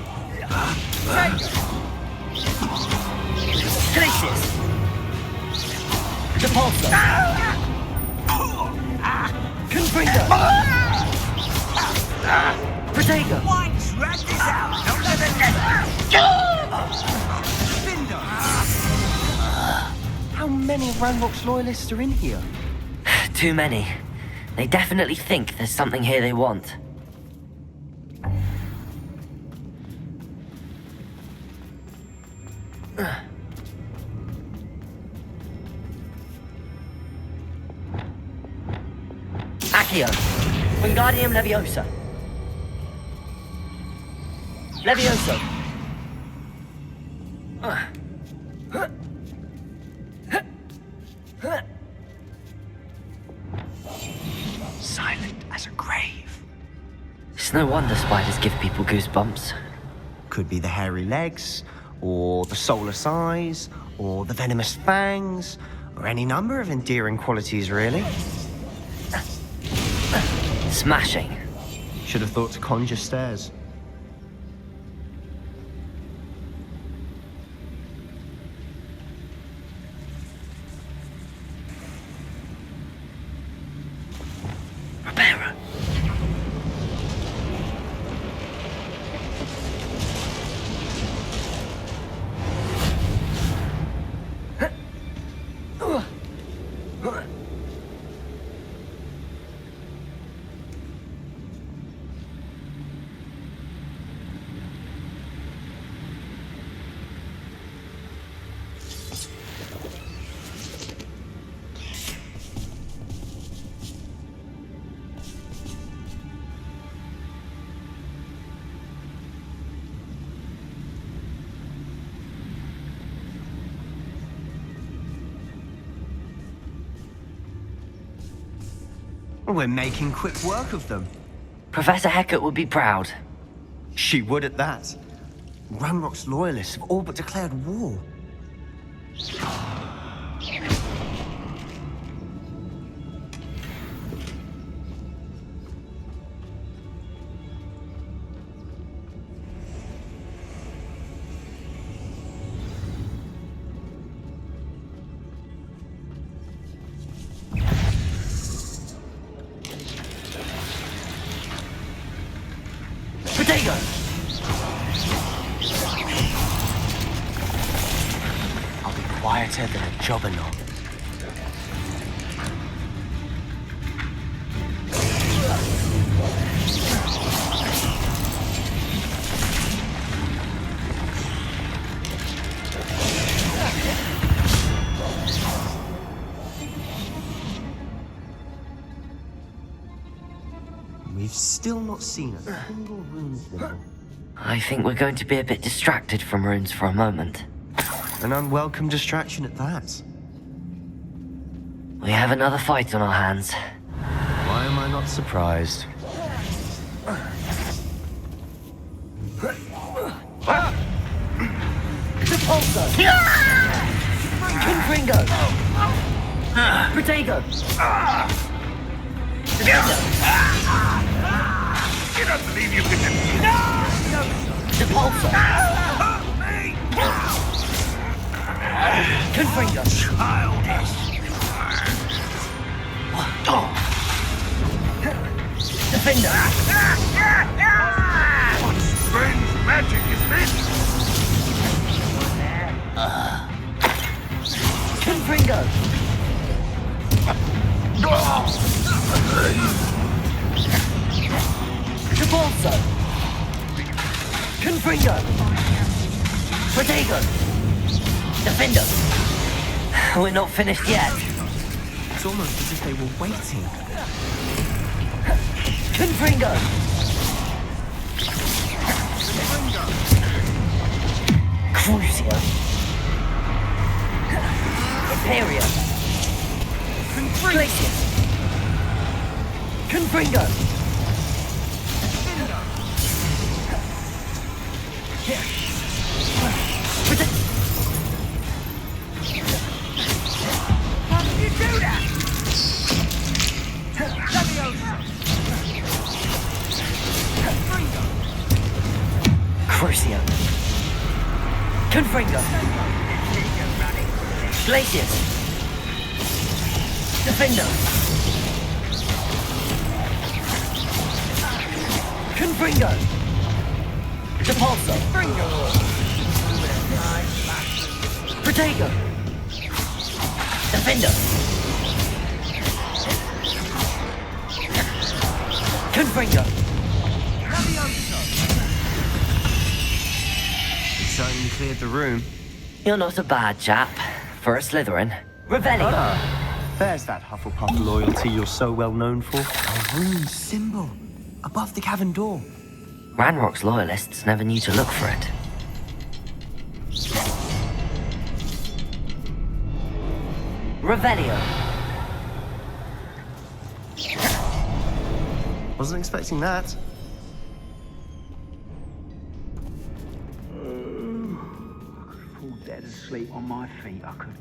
Glacius! Depulso! Confringo! Protego! Why drag this out? Don't let the Bindo! How many Ranrock's loyalists are in here? Too many. They definitely think there's something here they want. Accio! Wingardium Leviosa! Levioso! Silent as a grave. It's no wonder spiders give people goosebumps. Could be the hairy legs, or the soulless eyes, or the venomous fangs, or any number of endearing qualities, really. Smashing. Should have thought to conjure stairs. Repairer. We're making quick work of them. Professor Hecat would be proud. She would at that. Ranrock's loyalists have all but declared war. quieter than a jobberknock. We've still not seen a single rune symbol. I think we're going to be a bit distracted from runes for a moment. An unwelcome distraction at that. We have another fight on our hands. Why am I not surprised? Confringo! Protego! You don't believe you can defeat Depulso! Confringo! childish? Defender! What strange magic is this? Confringo! Depulso! Confringo! Protego! Defender! We're not finished yet. It's almost as if they were waiting. Confringo! Crucio! Imperio! Glacius! Confringo! How did you do that? Crucio! Confringo! Glacius! Defender! Confringo! Depulso! Protego! Defender! Confringo! You've certainly cleared the room. You're not a bad chap. For a Slytherin. Revelio! There's that Hufflepuff loyalty you're so well known for. A rune symbol above the cavern door. Ranrock's loyalists never knew to look for it. Revelio! Wasn't expecting that. Fall dead asleep on my feet, I could.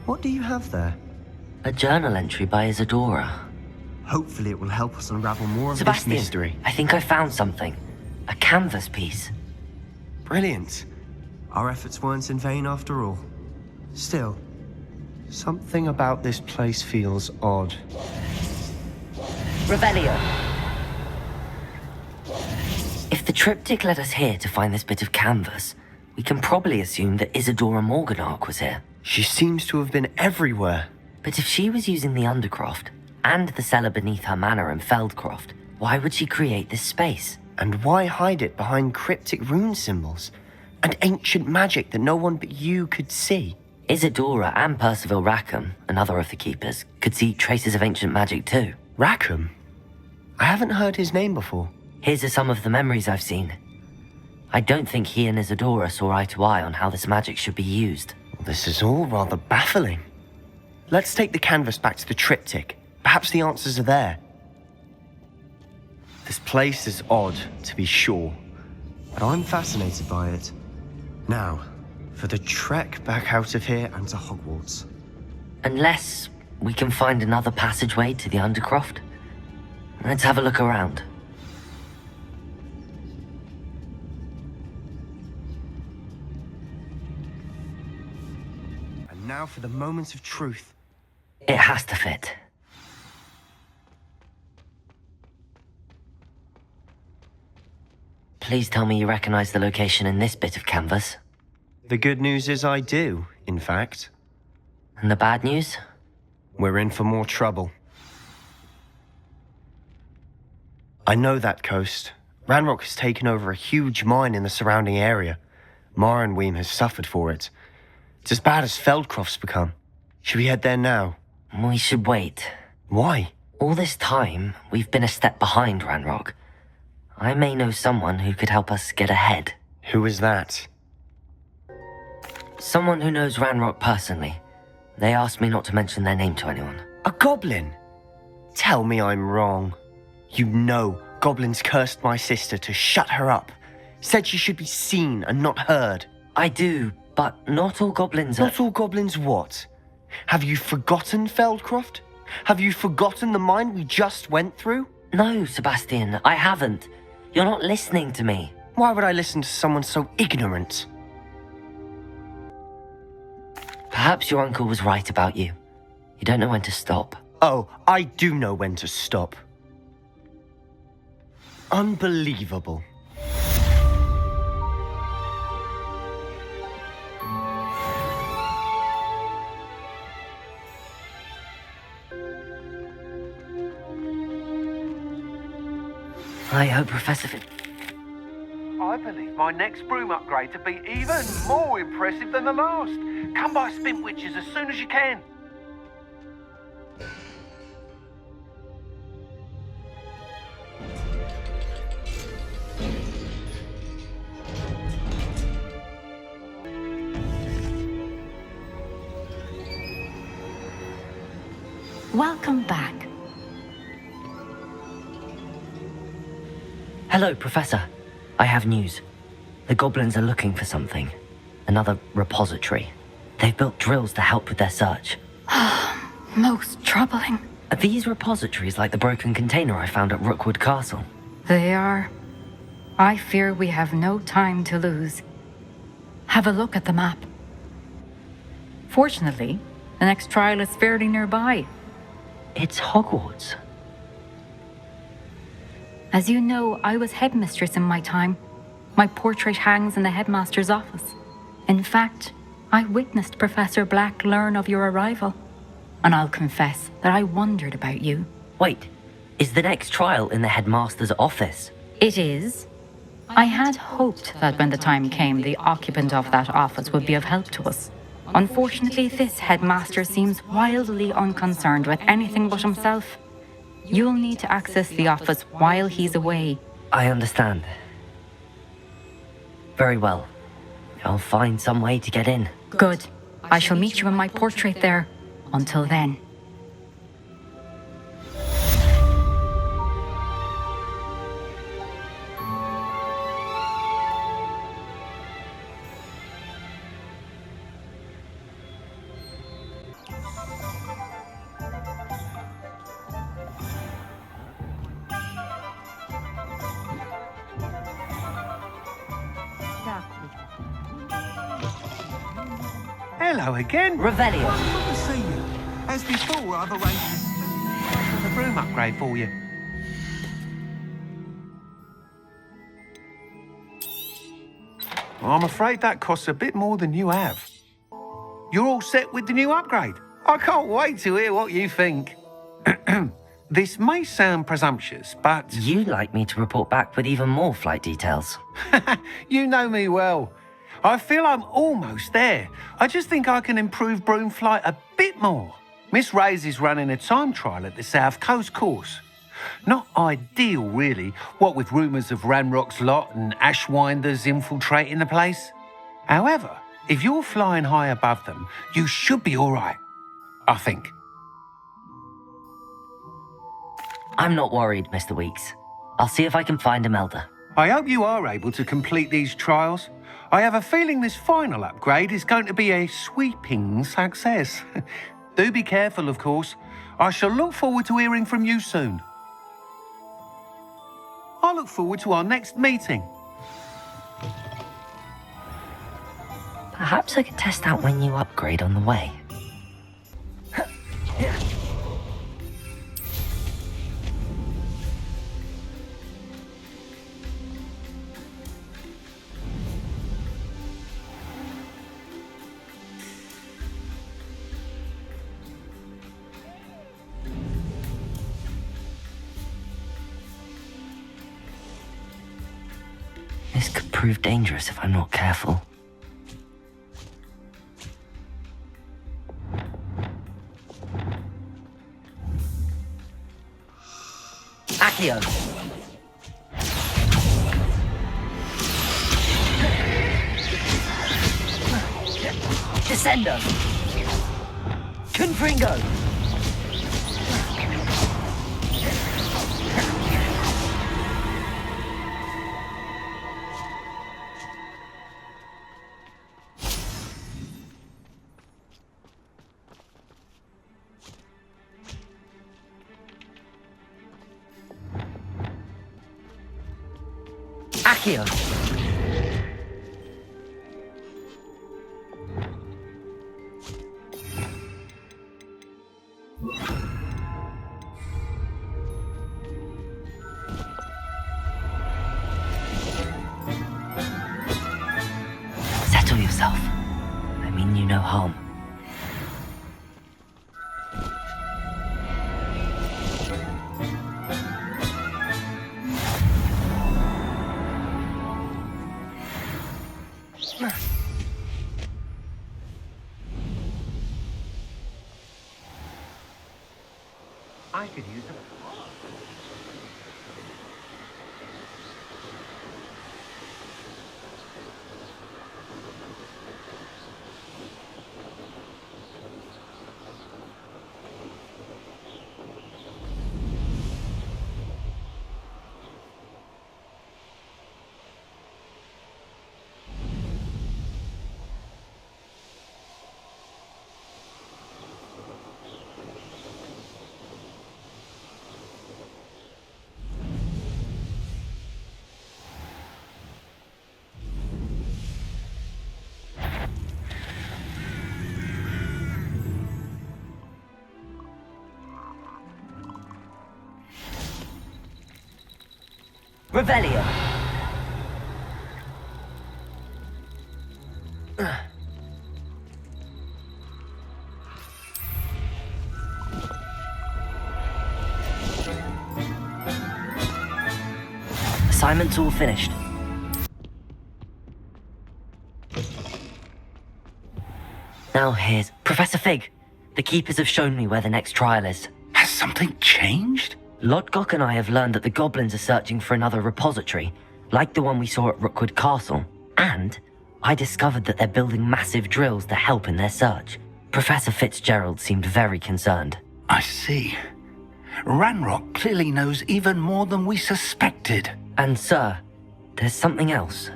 What do you have there? A journal entry by Isadora. Hopefully it will help us unravel more of Sebastian, this mystery. I think I found something. A canvas piece. Brilliant. Our efforts weren't in vain after all. Still, something about this place feels odd. Revelio! If the triptych led us here to find this bit of canvas, we can probably assume that Isadora Morganach was here. She seems to have been everywhere. But if she was using the Undercroft, and the cellar beneath her manor in Feldcroft, why would she create this space? And why hide it behind cryptic rune symbols? And ancient magic that no one but you could see? Isadora and Percival Rackham, another of the keepers, could see traces of ancient magic too. Rackham? I haven't heard his name before. His are some of the memories I've seen. I don't think he and Isadora saw eye to eye on how this magic should be used. This is all rather baffling. Let's take the canvas back to the triptych. Perhaps the answers are there. This place is odd, to be sure, but I'm fascinated by it. Now, for the trek back out of here and to Hogwarts. Unless we can find another passageway to the Undercroft. Let's have a look around. And now for the moment of truth. It has to fit. Please tell me you recognize the location in this bit of canvas. The good news is I do, in fact. And the bad news? We're in for more trouble. I know that coast. Ranrock has taken over a huge mine in the surrounding area. Marrenweem has suffered for it. It's as bad as Feldcroft's become. Should we head there now? We should wait. Why? All this time, we've been a step behind Ranrock. I may know someone who could help us get ahead. Who is that? Someone who knows Ranrock personally. They asked me not to mention their name to anyone. A goblin? Tell me I'm wrong. You know goblins cursed my sister to shut her up. Said she should be seen and not heard. I do, but not all goblins are... Not all goblins what? Have you forgotten Feldcroft? Have you forgotten the mine we just went through? No, Sebastian, I haven't. You're not listening to me. Why would I listen to someone so ignorant? Perhaps your uncle was right about you. You don't know when to stop. Oh, I do know when to stop. Unbelievable. I hope Professor I believe my next broom upgrade to be even more impressive than the last. Come by Spint Witches as soon as you can. Welcome back. Hello, Professor. I have news. The goblins are looking for something. Another repository. They've built drills to help with their search. Most troubling. Are these repositories like the broken container I found at Rookwood Castle? They are. I fear we have no time to lose. Have a look at the map. Fortunately, the next trial is fairly nearby. It's Hogwarts. As you know, I was headmistress in my time. My portrait hangs in the headmaster's office. In fact, I witnessed Professor Black learn of your arrival. And I'll confess that I wondered about you. Wait, is the next trial in the headmaster's office? It is. I had hoped that when the time came, the occupant of that office would be of help to us. Unfortunately, this headmaster seems wildly unconcerned with anything but himself. You'll need to access the office while he's away. I understand. Very well. I'll find some way to get in. Good. I shall meet you in my portrait there. Until then. Hello again. Revelio. Good to see you. As before, I've arranged The broom upgrade for you. I'm afraid that costs a bit more than you have. You're all set with the new upgrade. I can't wait to hear what you think. This may sound presumptuous, but... You'd like me to report back with even more flight details. You know me well. I feel I'm almost there. I just think I can improve broom flight a bit more. Miss Ray's is running a time trial at the South Coast course. Not ideal, really, what with rumours of Ranrock's lot and Ashwinders infiltrating the place. However, if you're flying high above them, you should be all right, I think. I'm not worried, Mr. Weeks. I'll see if I can find Imelda. I hope you are able to complete these trials. I have a feeling this final upgrade is going to be a sweeping success. Do be careful, of course. I shall look forward to hearing from you soon. I look forward to our next meeting. Perhaps I could test out my new upgrade on the way. This could prove dangerous if I'm not careful. Accio! Descendo! Confringo! Accio! Settle yourself. I mean you no harm. I could use them. Revelio. Assignment's all finished. Now here's Professor Fig. The Keepers have shown me where the next trial is. Has something changed? Lodgok and I have learned that the goblins are searching for another repository, like the one we saw at Rookwood Castle. And I discovered that they're building massive drills to help in their search. Professor Fitzgerald seemed very concerned. I see. Ranrock clearly knows even more than we suspected. And sir, there's something else.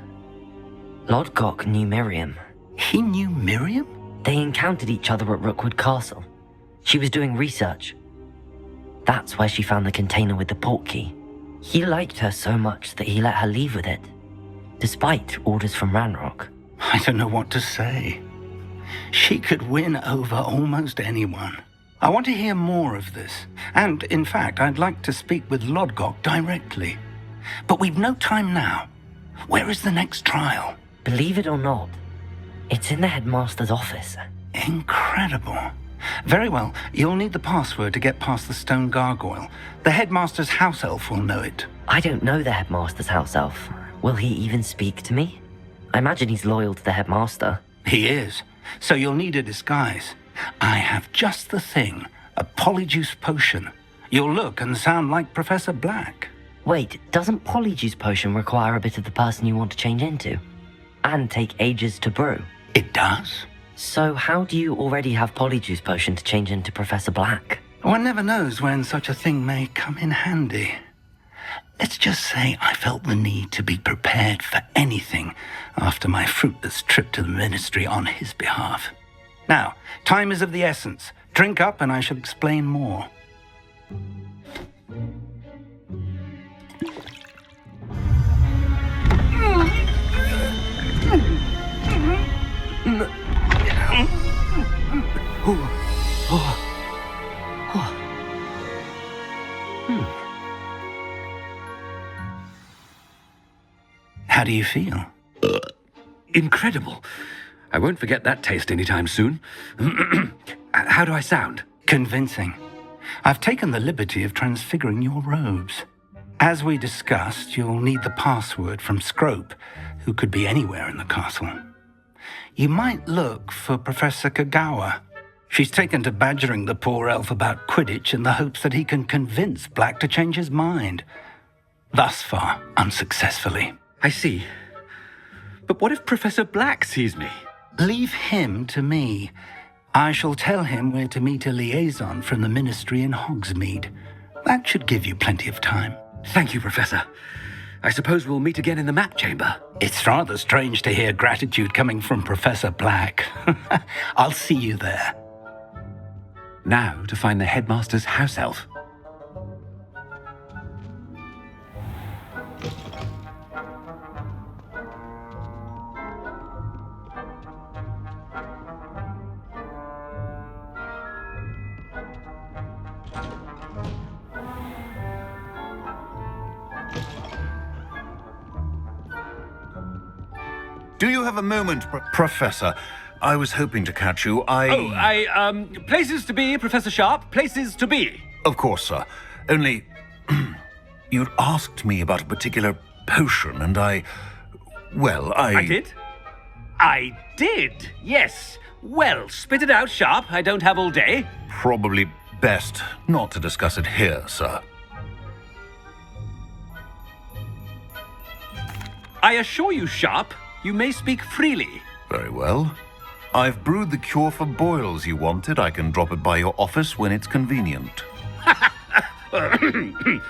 Lodgok knew Miriam. He knew Miriam? They encountered each other at Rookwood Castle. She was doing research. That's where she found the container with the port key. He liked her so much that he let her leave with it, despite orders from Ranrock. I don't know what to say. She could win over almost anyone. I want to hear more of this. And, in fact, I'd like to speak with Lodgok directly. But we've no time now. Where is the next trial? Believe it or not, it's in the headmaster's office. Incredible. Very well, you'll need the password to get past the stone gargoyle. The headmaster's house elf will know it. I don't know the headmaster's house elf. Will he even speak to me? I imagine he's loyal to the headmaster. He is. So you'll need a disguise. I have just the thing. A polyjuice potion. You'll look and sound like Professor Black. Wait, doesn't polyjuice potion require a bit of the person you want to change into? And take ages to brew? It does. So how do you already have polyjuice potion to change into Professor Black? One never knows when such a thing may come in handy. Let's just say I felt the need to be prepared for anything after my fruitless trip to the ministry on his behalf. Now, time is of the essence. Drink up and I shall explain more. How do you feel? Incredible. I won't forget that taste anytime soon. How do I sound? Convincing. I've taken the liberty of transfiguring your robes. As we discussed, you'll need the password from Scrope, who could be anywhere in the castle. You might look for Professor Kagawa. She's taken to badgering the poor elf about Quidditch in the hopes that he can convince Black to change his mind. Thus far, unsuccessfully. I see. But what if Professor Black sees me? Leave him to me. I shall tell him where to meet a liaison from the Ministry in Hogsmeade. That should give you plenty of time. Thank you, Professor. I suppose we'll meet again in the map chamber. It's rather strange to hear gratitude coming from Professor Black. I'll see you there. Now to find the headmaster's house elf. Do you have a moment, Professor? I was hoping to catch you. Places to be, Professor Sharp. Places to be. Of course, sir. Only, you'd asked me about a particular potion, and I did? I did, yes. Well, spit it out, Sharp. I don't have all day. Probably best not to discuss it here, sir. I assure you, Sharp, you may speak freely. Very well. I've brewed the cure for boils you wanted. I can drop it by your office when it's convenient.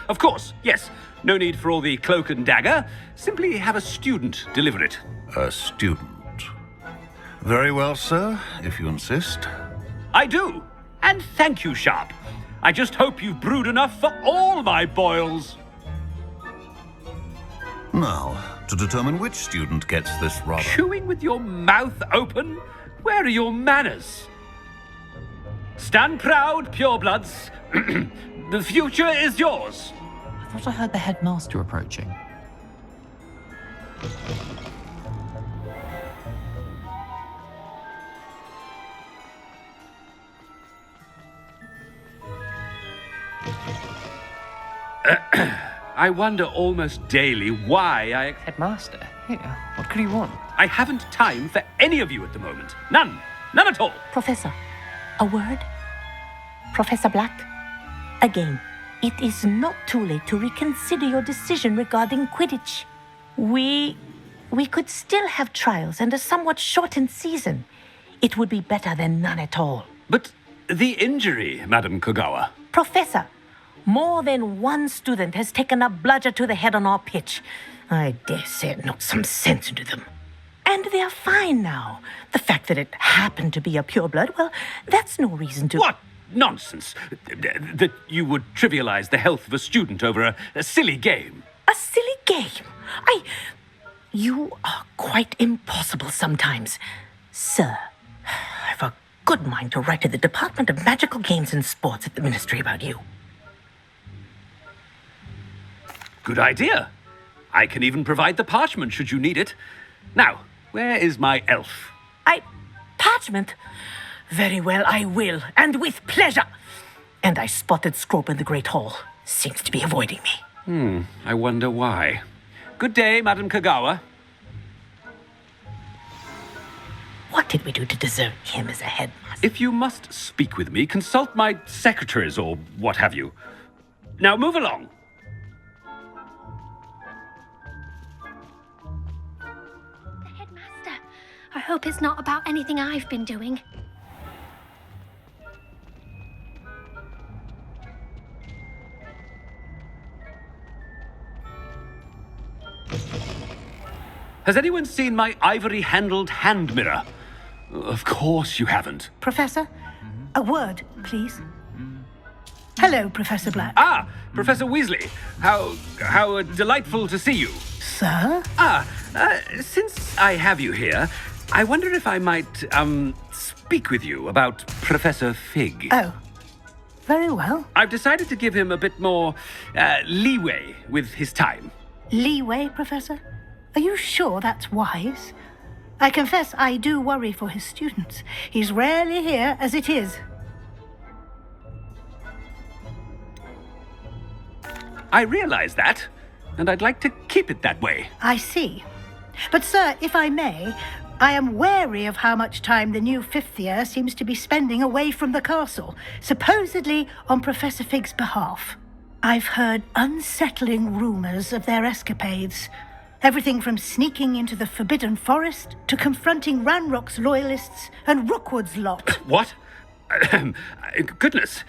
Of course, yes. No need for all the cloak and dagger. Simply have a student deliver it. A student? Very well, sir, if you insist. I do. And thank you, Sharp. I just hope you've brewed enough for all my boils. Now, to determine which student gets this rather... Chewing with your mouth open? Where are your manners? Stand proud, purebloods. The future is yours. I thought I heard the headmaster approaching. I wonder almost daily why I... Headmaster? Here, what could he want? I haven't time for any of you at the moment. None. None at all. Professor, a word? Professor Black? Again, it is not too late to reconsider your decision regarding Quidditch. We could still have trials and a somewhat shortened season. It would be better than none at all. But the injury, Madam Kagawa. Professor, more than one student has taken a bludger to the head on our pitch. I dare say it knocked some sense into them. And they are fine now. The fact that it happened to be a pureblood, well, that's no reason to... What nonsense! That you would trivialize the health of a student over a silly game. A silly game? You are quite impossible sometimes. Sir, I've a good mind to write to the Department of Magical Games and Sports at the Ministry about you. Good idea. I can even provide the parchment should you need it. Now, where is my elf? Parchment? Very well, I will, and with pleasure. And I spotted Scrope in the Great Hall. Seems to be avoiding me. I wonder why. Good day, Madam Kagawa. What did we do to deserve him as a headmaster? If you must speak with me, consult my secretaries or what have you. Now move along. I hope it's not about anything I've been doing. Has anyone seen my ivory-handled hand mirror? Of course you haven't. Professor, a word, please. Hello, Professor Black. Ah, Professor Weasley. How delightful to see you. Sir? Since I have you here, I wonder if I might, speak with you about Professor Fig. Oh, very well. I've decided to give him a bit more, leeway with his time. Leeway, Professor? Are you sure that's wise? I confess I do worry for his students. He's rarely here as I realize that, and I'd like to keep it that way. I see. But, sir, if I may, I am wary of how much time the new fifth year seems to be spending away from the castle, supposedly on Professor Fig's behalf. I've heard unsettling rumors of their escapades. Everything from sneaking into the Forbidden Forest to confronting Ranrock's loyalists and Rookwood's lot. What? Goodness.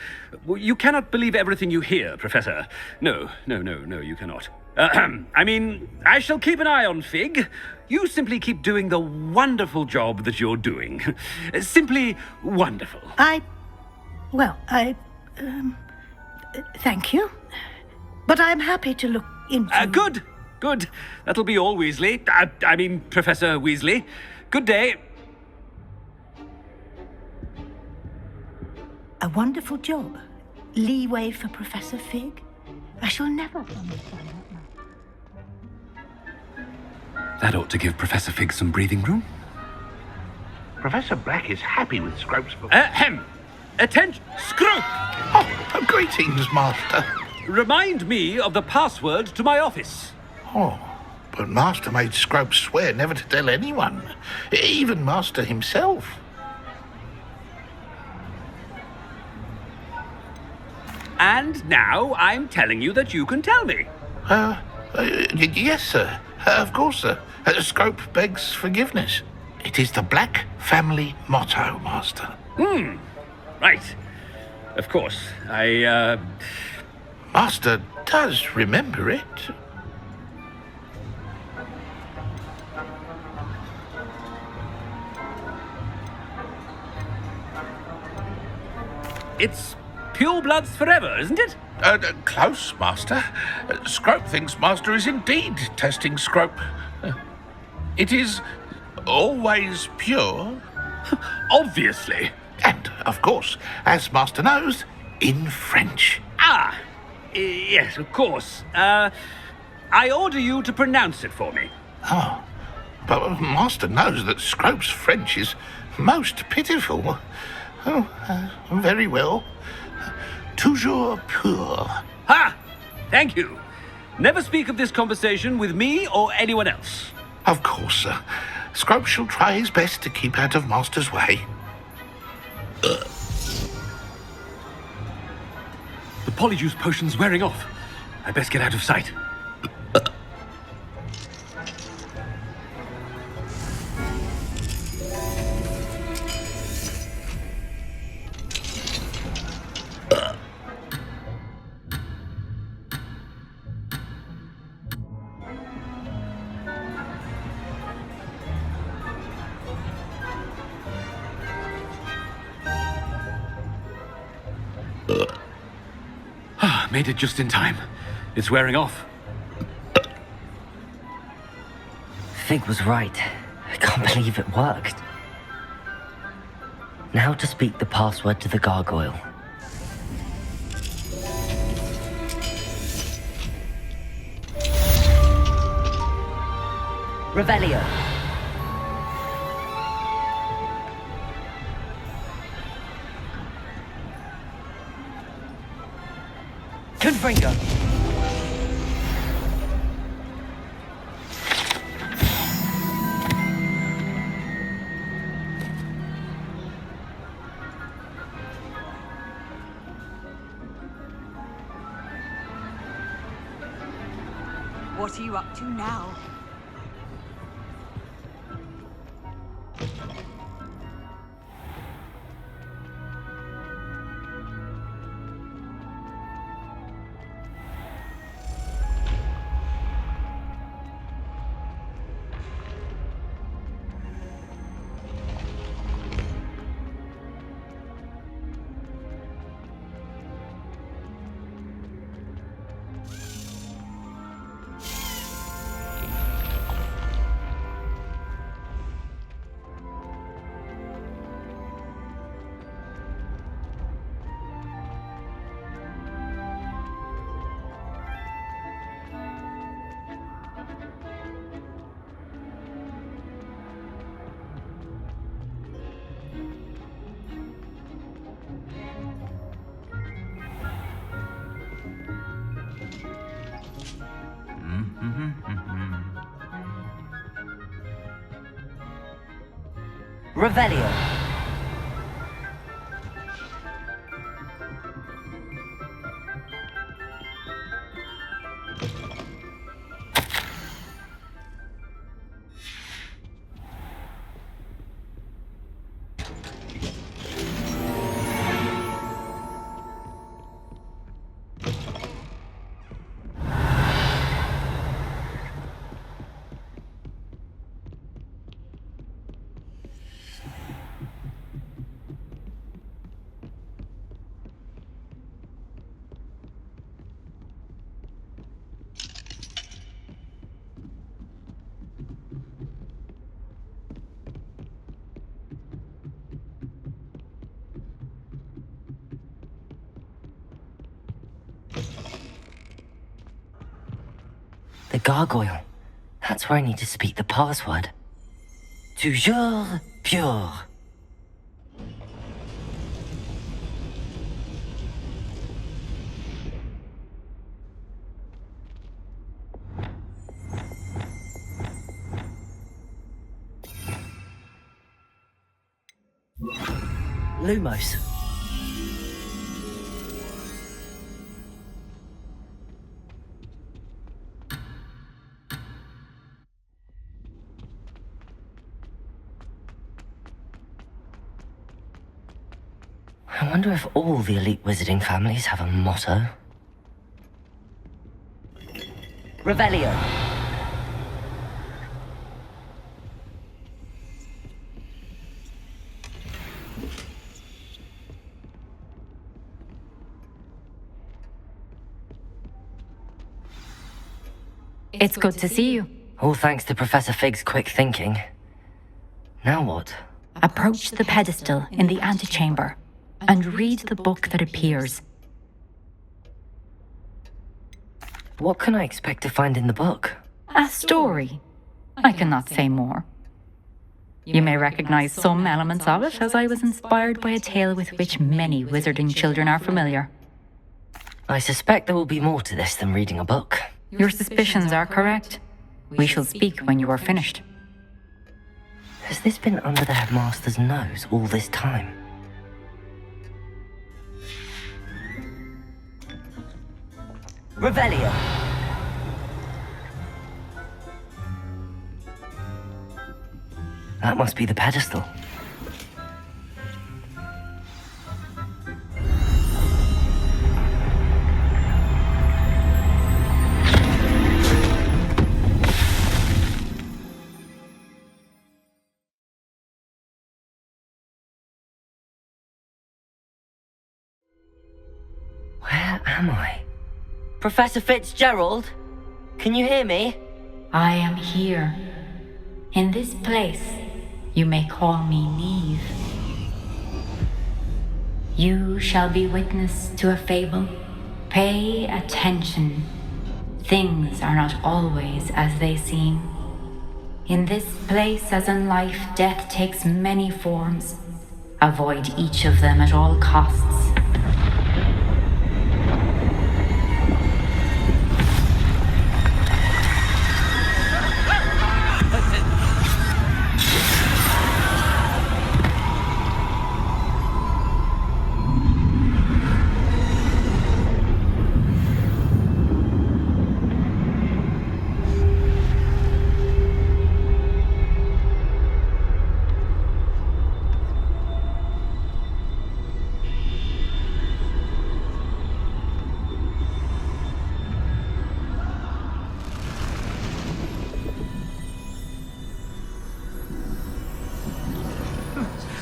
You cannot believe everything you hear, Professor. No, you cannot. I mean, I shall keep an eye on Fig. You simply keep doing the wonderful job that you're doing. Simply wonderful. Thank you. But I'm happy to look into... Good. That'll be all, Weasley. I mean, Professor Weasley. Good day. A wonderful job. Leeway for Professor Fig. I shall never understand that now. That ought to give Professor Fig some breathing room. Professor Black is happy with Scrope's book. Attention! Scrope! Oh, greetings, Master. Remind me of the password to my office. Oh, but Master made Scrope swear never to tell anyone, even Master himself. And now I'm telling you that you can tell me. Yes, sir. Of course, sir. Scrope begs forgiveness. It is the Black family motto, Master. Right. Of course. Master does remember it. It's purebloods forever, isn't it? Close, Master. Scrope thinks Master is indeed testing Scrope. It is always pure. Obviously. And, of course, as Master knows, in French. Yes, of course. I order you to pronounce it for me. Oh, but Master knows that Scrope's French is most pitiful. Oh, very well. Toujours pur. Thank you. Never speak of this conversation with me or anyone else. Of course, sir. Scrope shall try his best to keep out of Master's way. The polyjuice potion's wearing off. I best get out of sight. Made it just in time. It's wearing off. Fig was right. I can't believe it worked. Now to speak the password to the gargoyle. Revelio. Confringo. What are you up to now? Revelio. The gargoyle. That's where I need to speak the password. Toujours pure. Lumos. I wonder if all the elite wizarding families have a motto. Revelio. It's good to see you. All thanks to Professor Fig's quick thinking. Now what? Approach the pedestal in the antechamber and read the book that appears. What can I expect to find in the book? A story. I cannot say more. You may recognize some elements of it, as I was inspired by a tale with which many wizarding children are familiar. I suspect there will be more to this than reading a book. Your suspicions are correct. We shall speak when you are finished. Has this been under the headmaster's nose all this time? Revelio. That must be the pedestal. Where am I? Professor Fitzgerald? Can you hear me? I am here. In this place, you may call me Niamh. You shall be witness to a fable. Pay attention. Things are not always as they seem. In this place, as in life, death takes many forms. Avoid each of them at all costs.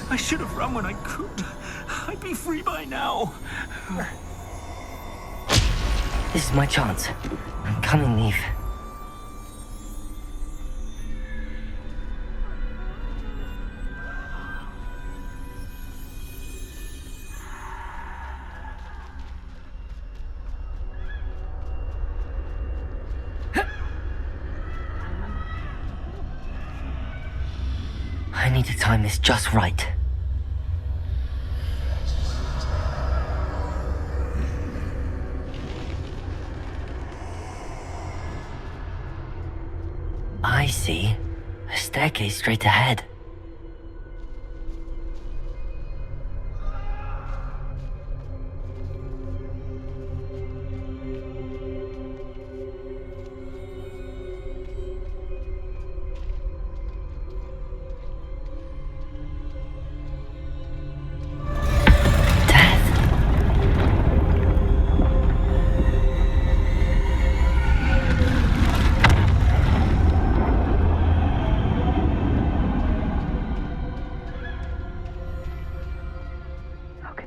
I should have run when I could. I'd be free by now. This is my chance. I'm coming, Niamh. I need to time this just right. I see a staircase straight ahead.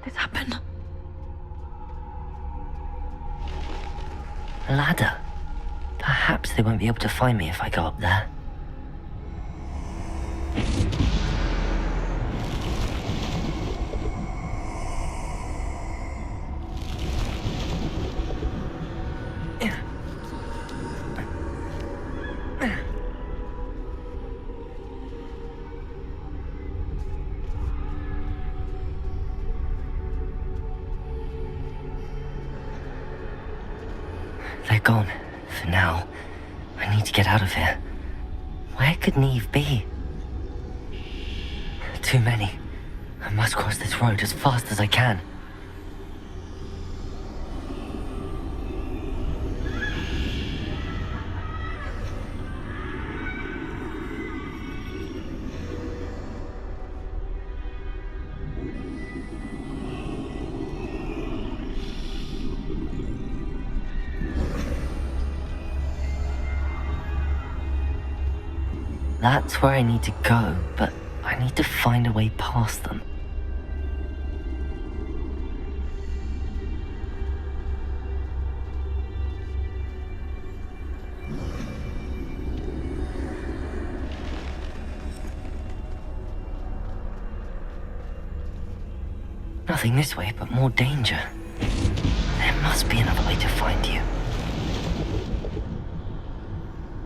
this happen? A ladder. Perhaps they won't be able to find me if I go up there. They're gone. For now. I need to get out of here. Where could Niamh be? Too many. I must cross this road as fast as I can. That's where I need to go, but I need to find a way past them. Nothing this way, but more danger. There must be another way to find you.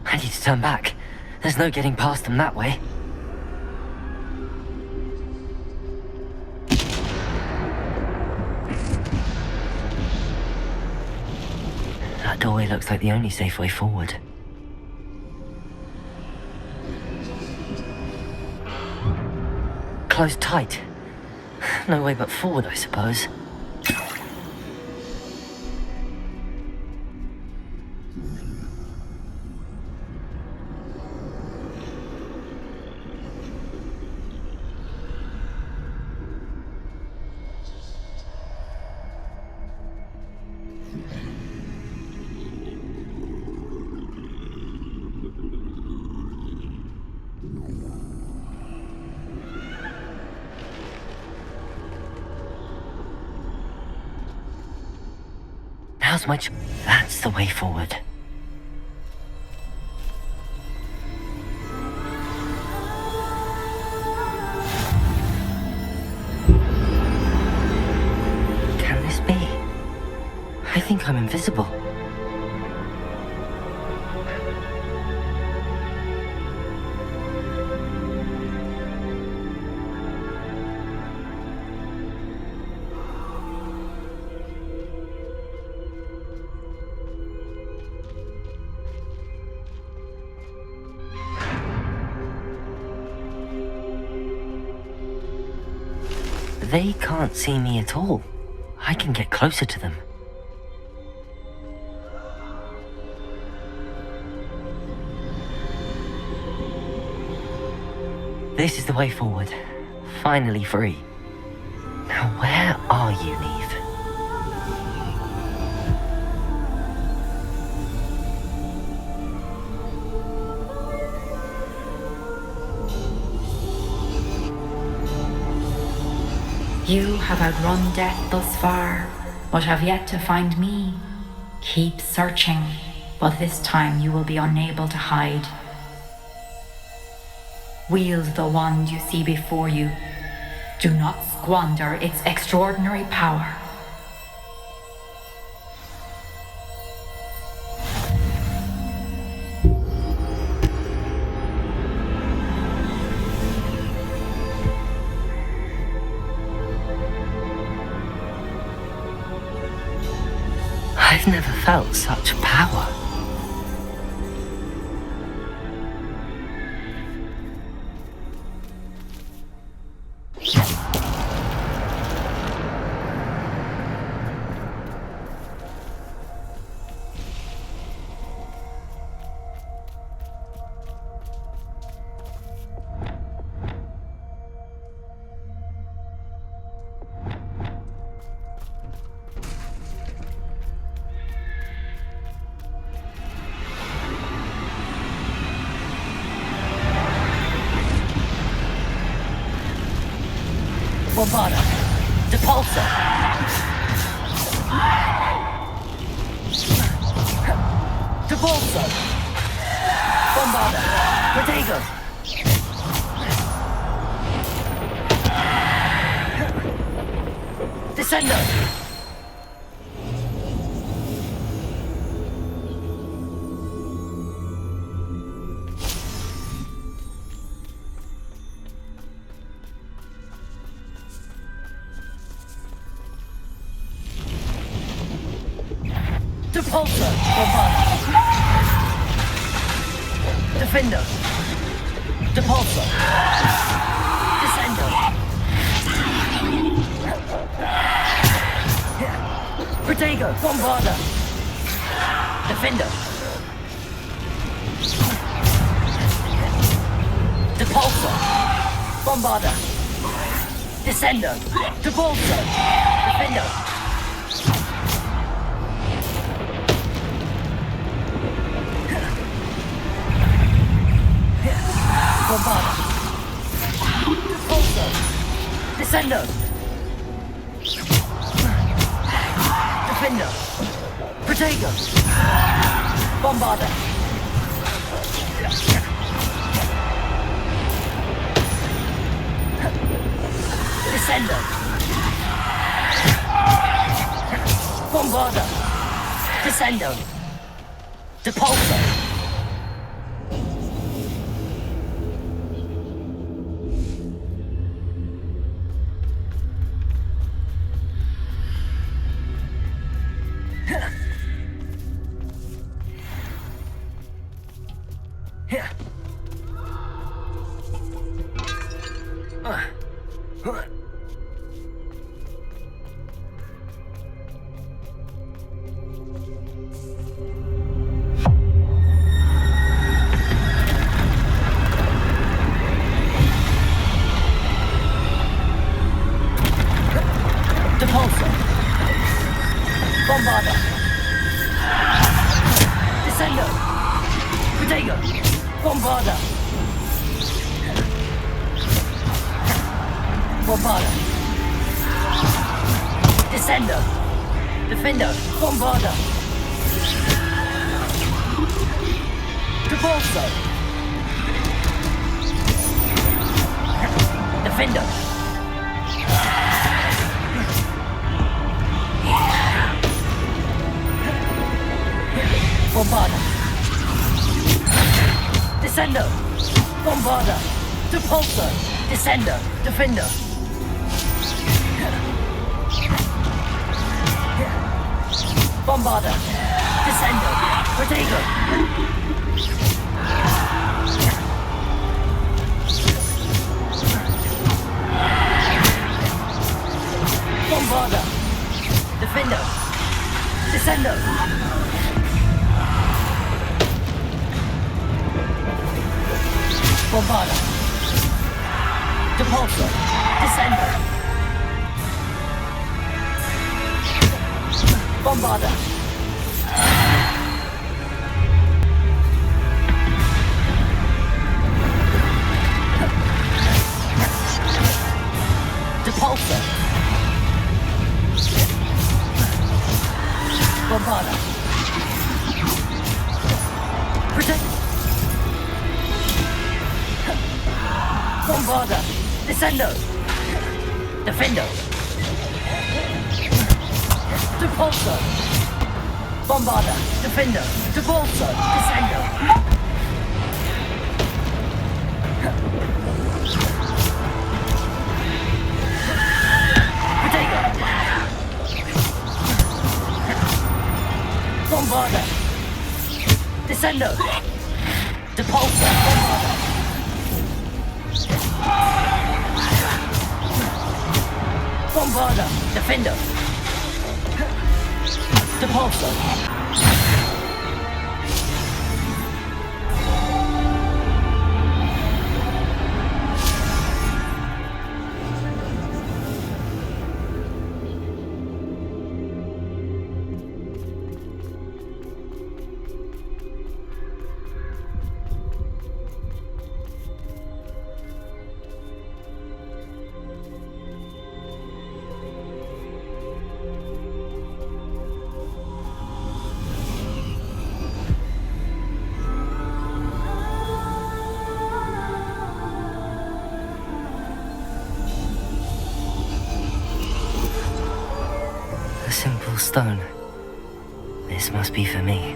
I need to turn back. There's no getting past them that way. That doorway looks like the only safe way forward. Closed tight. No way but forward, I suppose. Now's my That's the way forward. Can this be? I think I'm invisible. They can't see me at all. I can get closer to them. This is the way forward. Finally free. Now where are you, Niamh? You have outrun death thus far, but have yet to find me. Keep searching, but this time you will be unable to hide. Wield the wand you see before you. Do not squander its extraordinary power. I've never felt such power. Depulsor! Depulsor! Bombarder! Protego! Descender! Depulsor! Bombarder! Defender! Depulsor! Descender! Protego! Bombarder! Defender! Depulsor! Bombarder! Descender! Depulsor! Defender! Bombarder! Depulsor! Descender! Defender! Protego! Bombarder! Descender! Bombarder! Descender! Depulsor! Bombarder! Descender! Protego! Bombarder! Bombarder! Descender! Defender! Bombarder! Depulsor! Defender! Bombarder! Descender! Bombarder! Depulsor! Descender! Defender! Bombarder! Descender! Protego! Bombarder! Defender! Descender! Bombarder! Depulsor! Descender! Bombarder! Depulsor! Bombarder! Protect! Bombarder! Descender! Defender! Depulsor! Bombarder! Defender! Depulsor! Descender! Protego! Bombarder! Descender! Depulsor! Bombarder! Bombarder! Defender! Depulsor! A simple stone. This must be for me.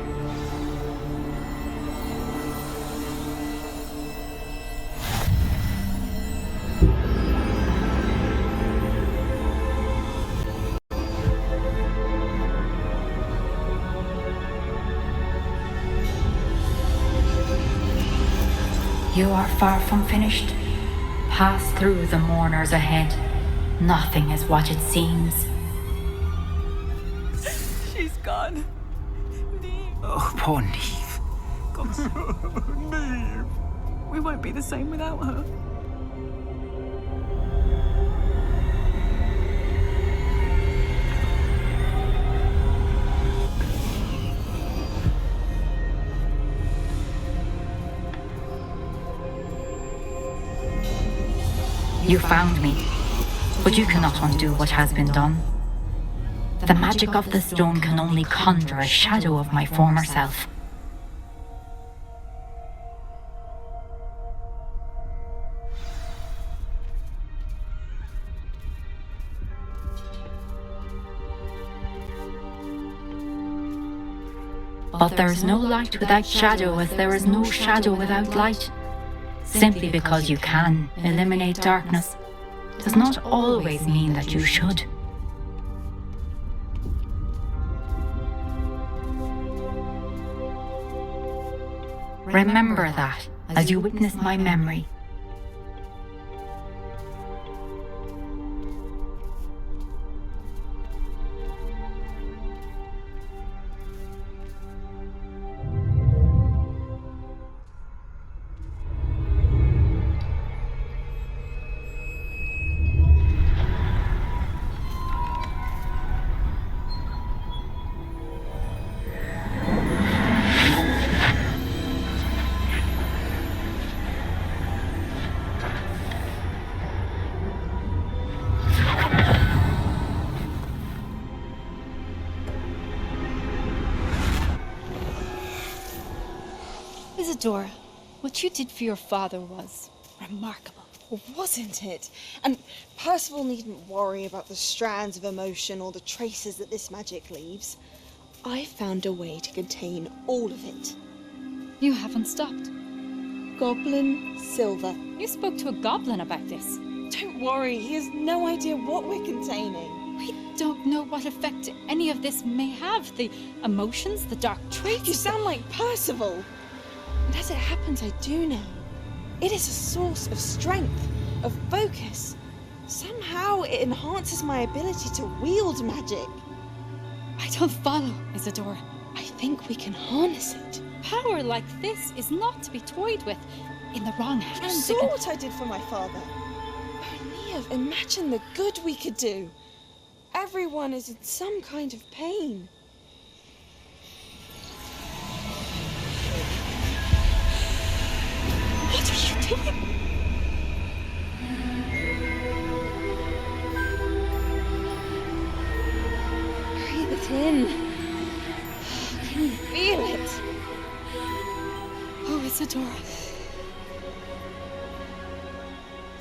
You are far from finished. Pass through the mourners ahead. Nothing is what it seems. She's gone. Oh, poor Niamh. Niamh. We won't be the same without her. You found me, but you cannot undo what has been done. The magic of the stone can only conjure a shadow of my former self. But there is no light without shadow, as there is no shadow without light. Simply because you can eliminate darkness does not always mean that you should. Remember that as you witness my memory. Isadora, what you did for your father was remarkable. Well, wasn't it? And Percival needn't worry about the strands of emotion or the traces that this magic leaves. I found a way to contain all of it. You haven't stopped. Goblin silver. You spoke to a goblin about this. Don't worry, he has no idea what we're containing. We don't know what effect any of this may have. The emotions, the dark traits. You sound like Percival. And as it happens, I do know. It is a source of strength, of focus. Somehow it enhances my ability to wield magic. I don't follow, Isadora. I think we can harness it. Power like this is not to be toyed with. In the wrong hands. You saw what I did for my father. Oh, Niamh, imagine the good we could do. Everyone is in some kind of pain. What are you doing? Breathe it in. Can you feel it? Oh, Isadora.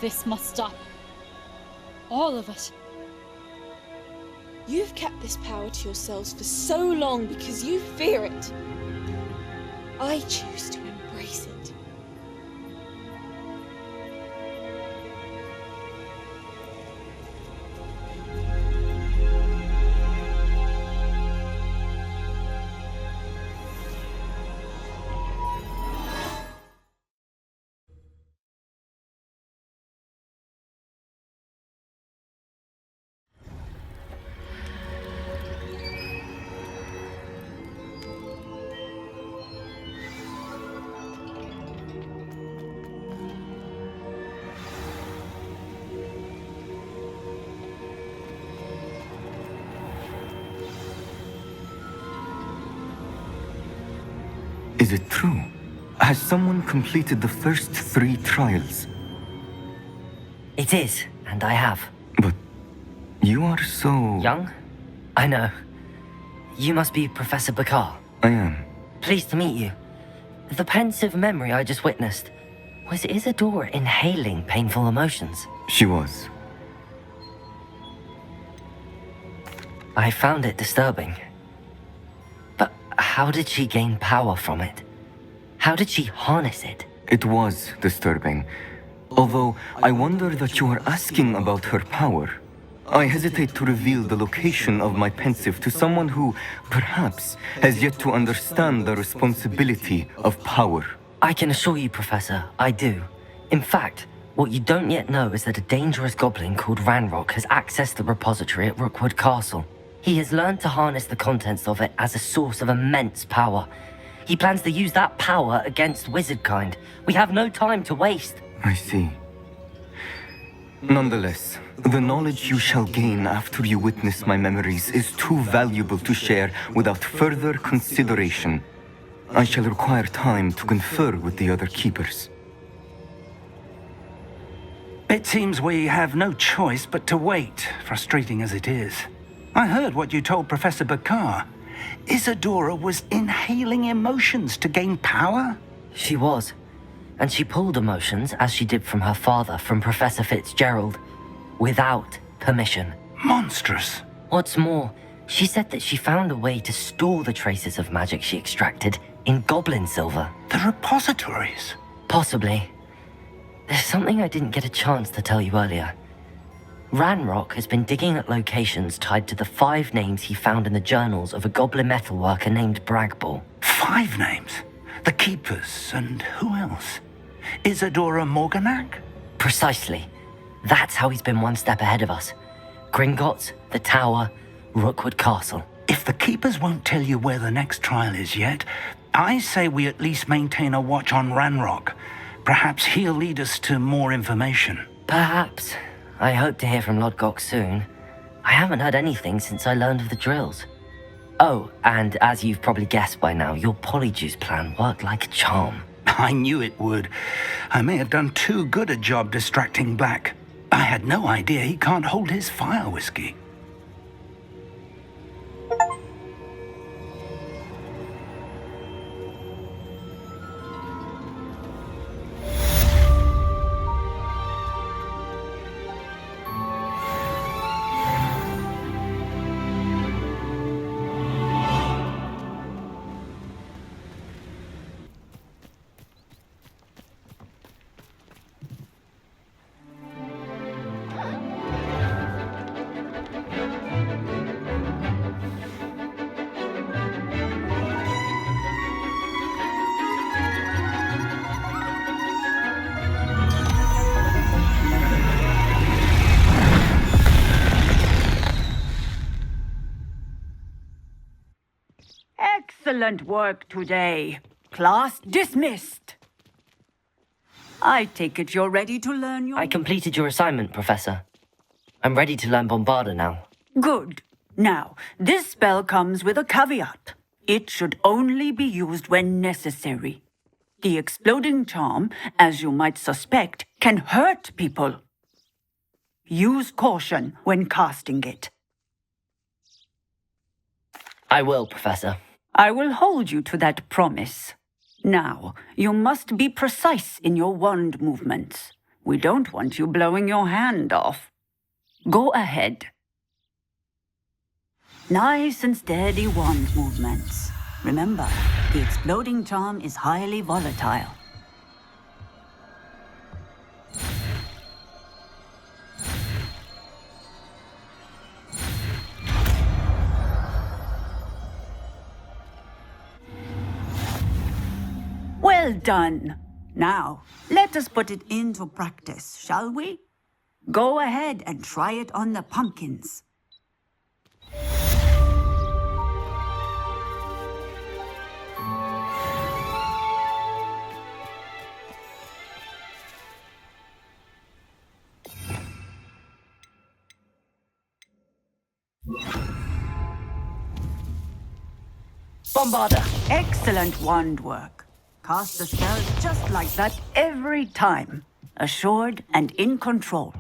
This must stop. All of it. You've kept this power to yourselves for so long because you fear it. I choose to embrace it. Is it true? Has someone completed the first 3 trials? It is, and I have. But you are so... Young? I know. You must be Professor Bakar. I am. Pleased to meet you. The pensive memory I just witnessed, was Isadora inhaling painful emotions? She was. I found it disturbing. But how did she gain power from it? How did she harness it? It was disturbing. Although I wonder that you are asking about her power. I hesitate to reveal the location of my pensive to someone who, perhaps, has yet to understand the responsibility of power. I can assure you, Professor, I do. In fact, what you don't yet know is that a dangerous goblin called Ranrock has accessed the repository at Rookwood Castle. He has learned to harness the contents of it as a source of immense power. He plans to use that power against wizardkind. We have no time to waste. I see. Nonetheless, the knowledge you shall gain after you witness my memories is too valuable to share without further consideration. I shall require time to confer with the other keepers. It seems we have no choice but to wait, frustrating as it is. I heard what you told Professor Bakar. Isadora was inhaling emotions to gain power? She was. And she pulled emotions, as she did from her father, from Professor Fitzgerald, without permission. Monstrous. What's more, she said that she found a way to store the traces of magic she extracted in goblin silver. The repositories? Possibly. There's something I didn't get a chance to tell you earlier. Ranrock has been digging at locations tied to the 5 names he found in the journals of a goblin metalworker named Bragball. 5 names? The Keepers, and who else? Isadora Morganac? Precisely. That's how he's been one step ahead of us. Gringotts, the Tower, Rookwood Castle. If the Keepers won't tell you where the next trial is yet, I say we at least maintain a watch on Ranrock. Perhaps he'll lead us to more information. Perhaps. I hope to hear from Lodgok soon. I haven't heard anything since I learned of the drills. Oh, and as you've probably guessed by now, your polyjuice plan worked like a charm. I knew it would. I may have done too good a job distracting Black. I had no idea he can't hold his fire whiskey. Excellent work today. Class dismissed. I take it you're ready to learn your... I completed your assignment, Professor. I'm ready to learn Bombarda now. Good. Now, this spell comes with a caveat. It should only be used when necessary. The exploding charm, as you might suspect, can hurt people. Use caution when casting it. I will, Professor. I will hold you to that promise. Now, you must be precise in your wand movements. We don't want you blowing your hand off. Go ahead. Nice and steady wand movements. Remember, the exploding charm is highly volatile. Well done. Now, let us put it into practice, shall we? Go ahead and try it on the pumpkins. Bombarda! Excellent wand work. Cast the spell just like that every time. Assured and in control.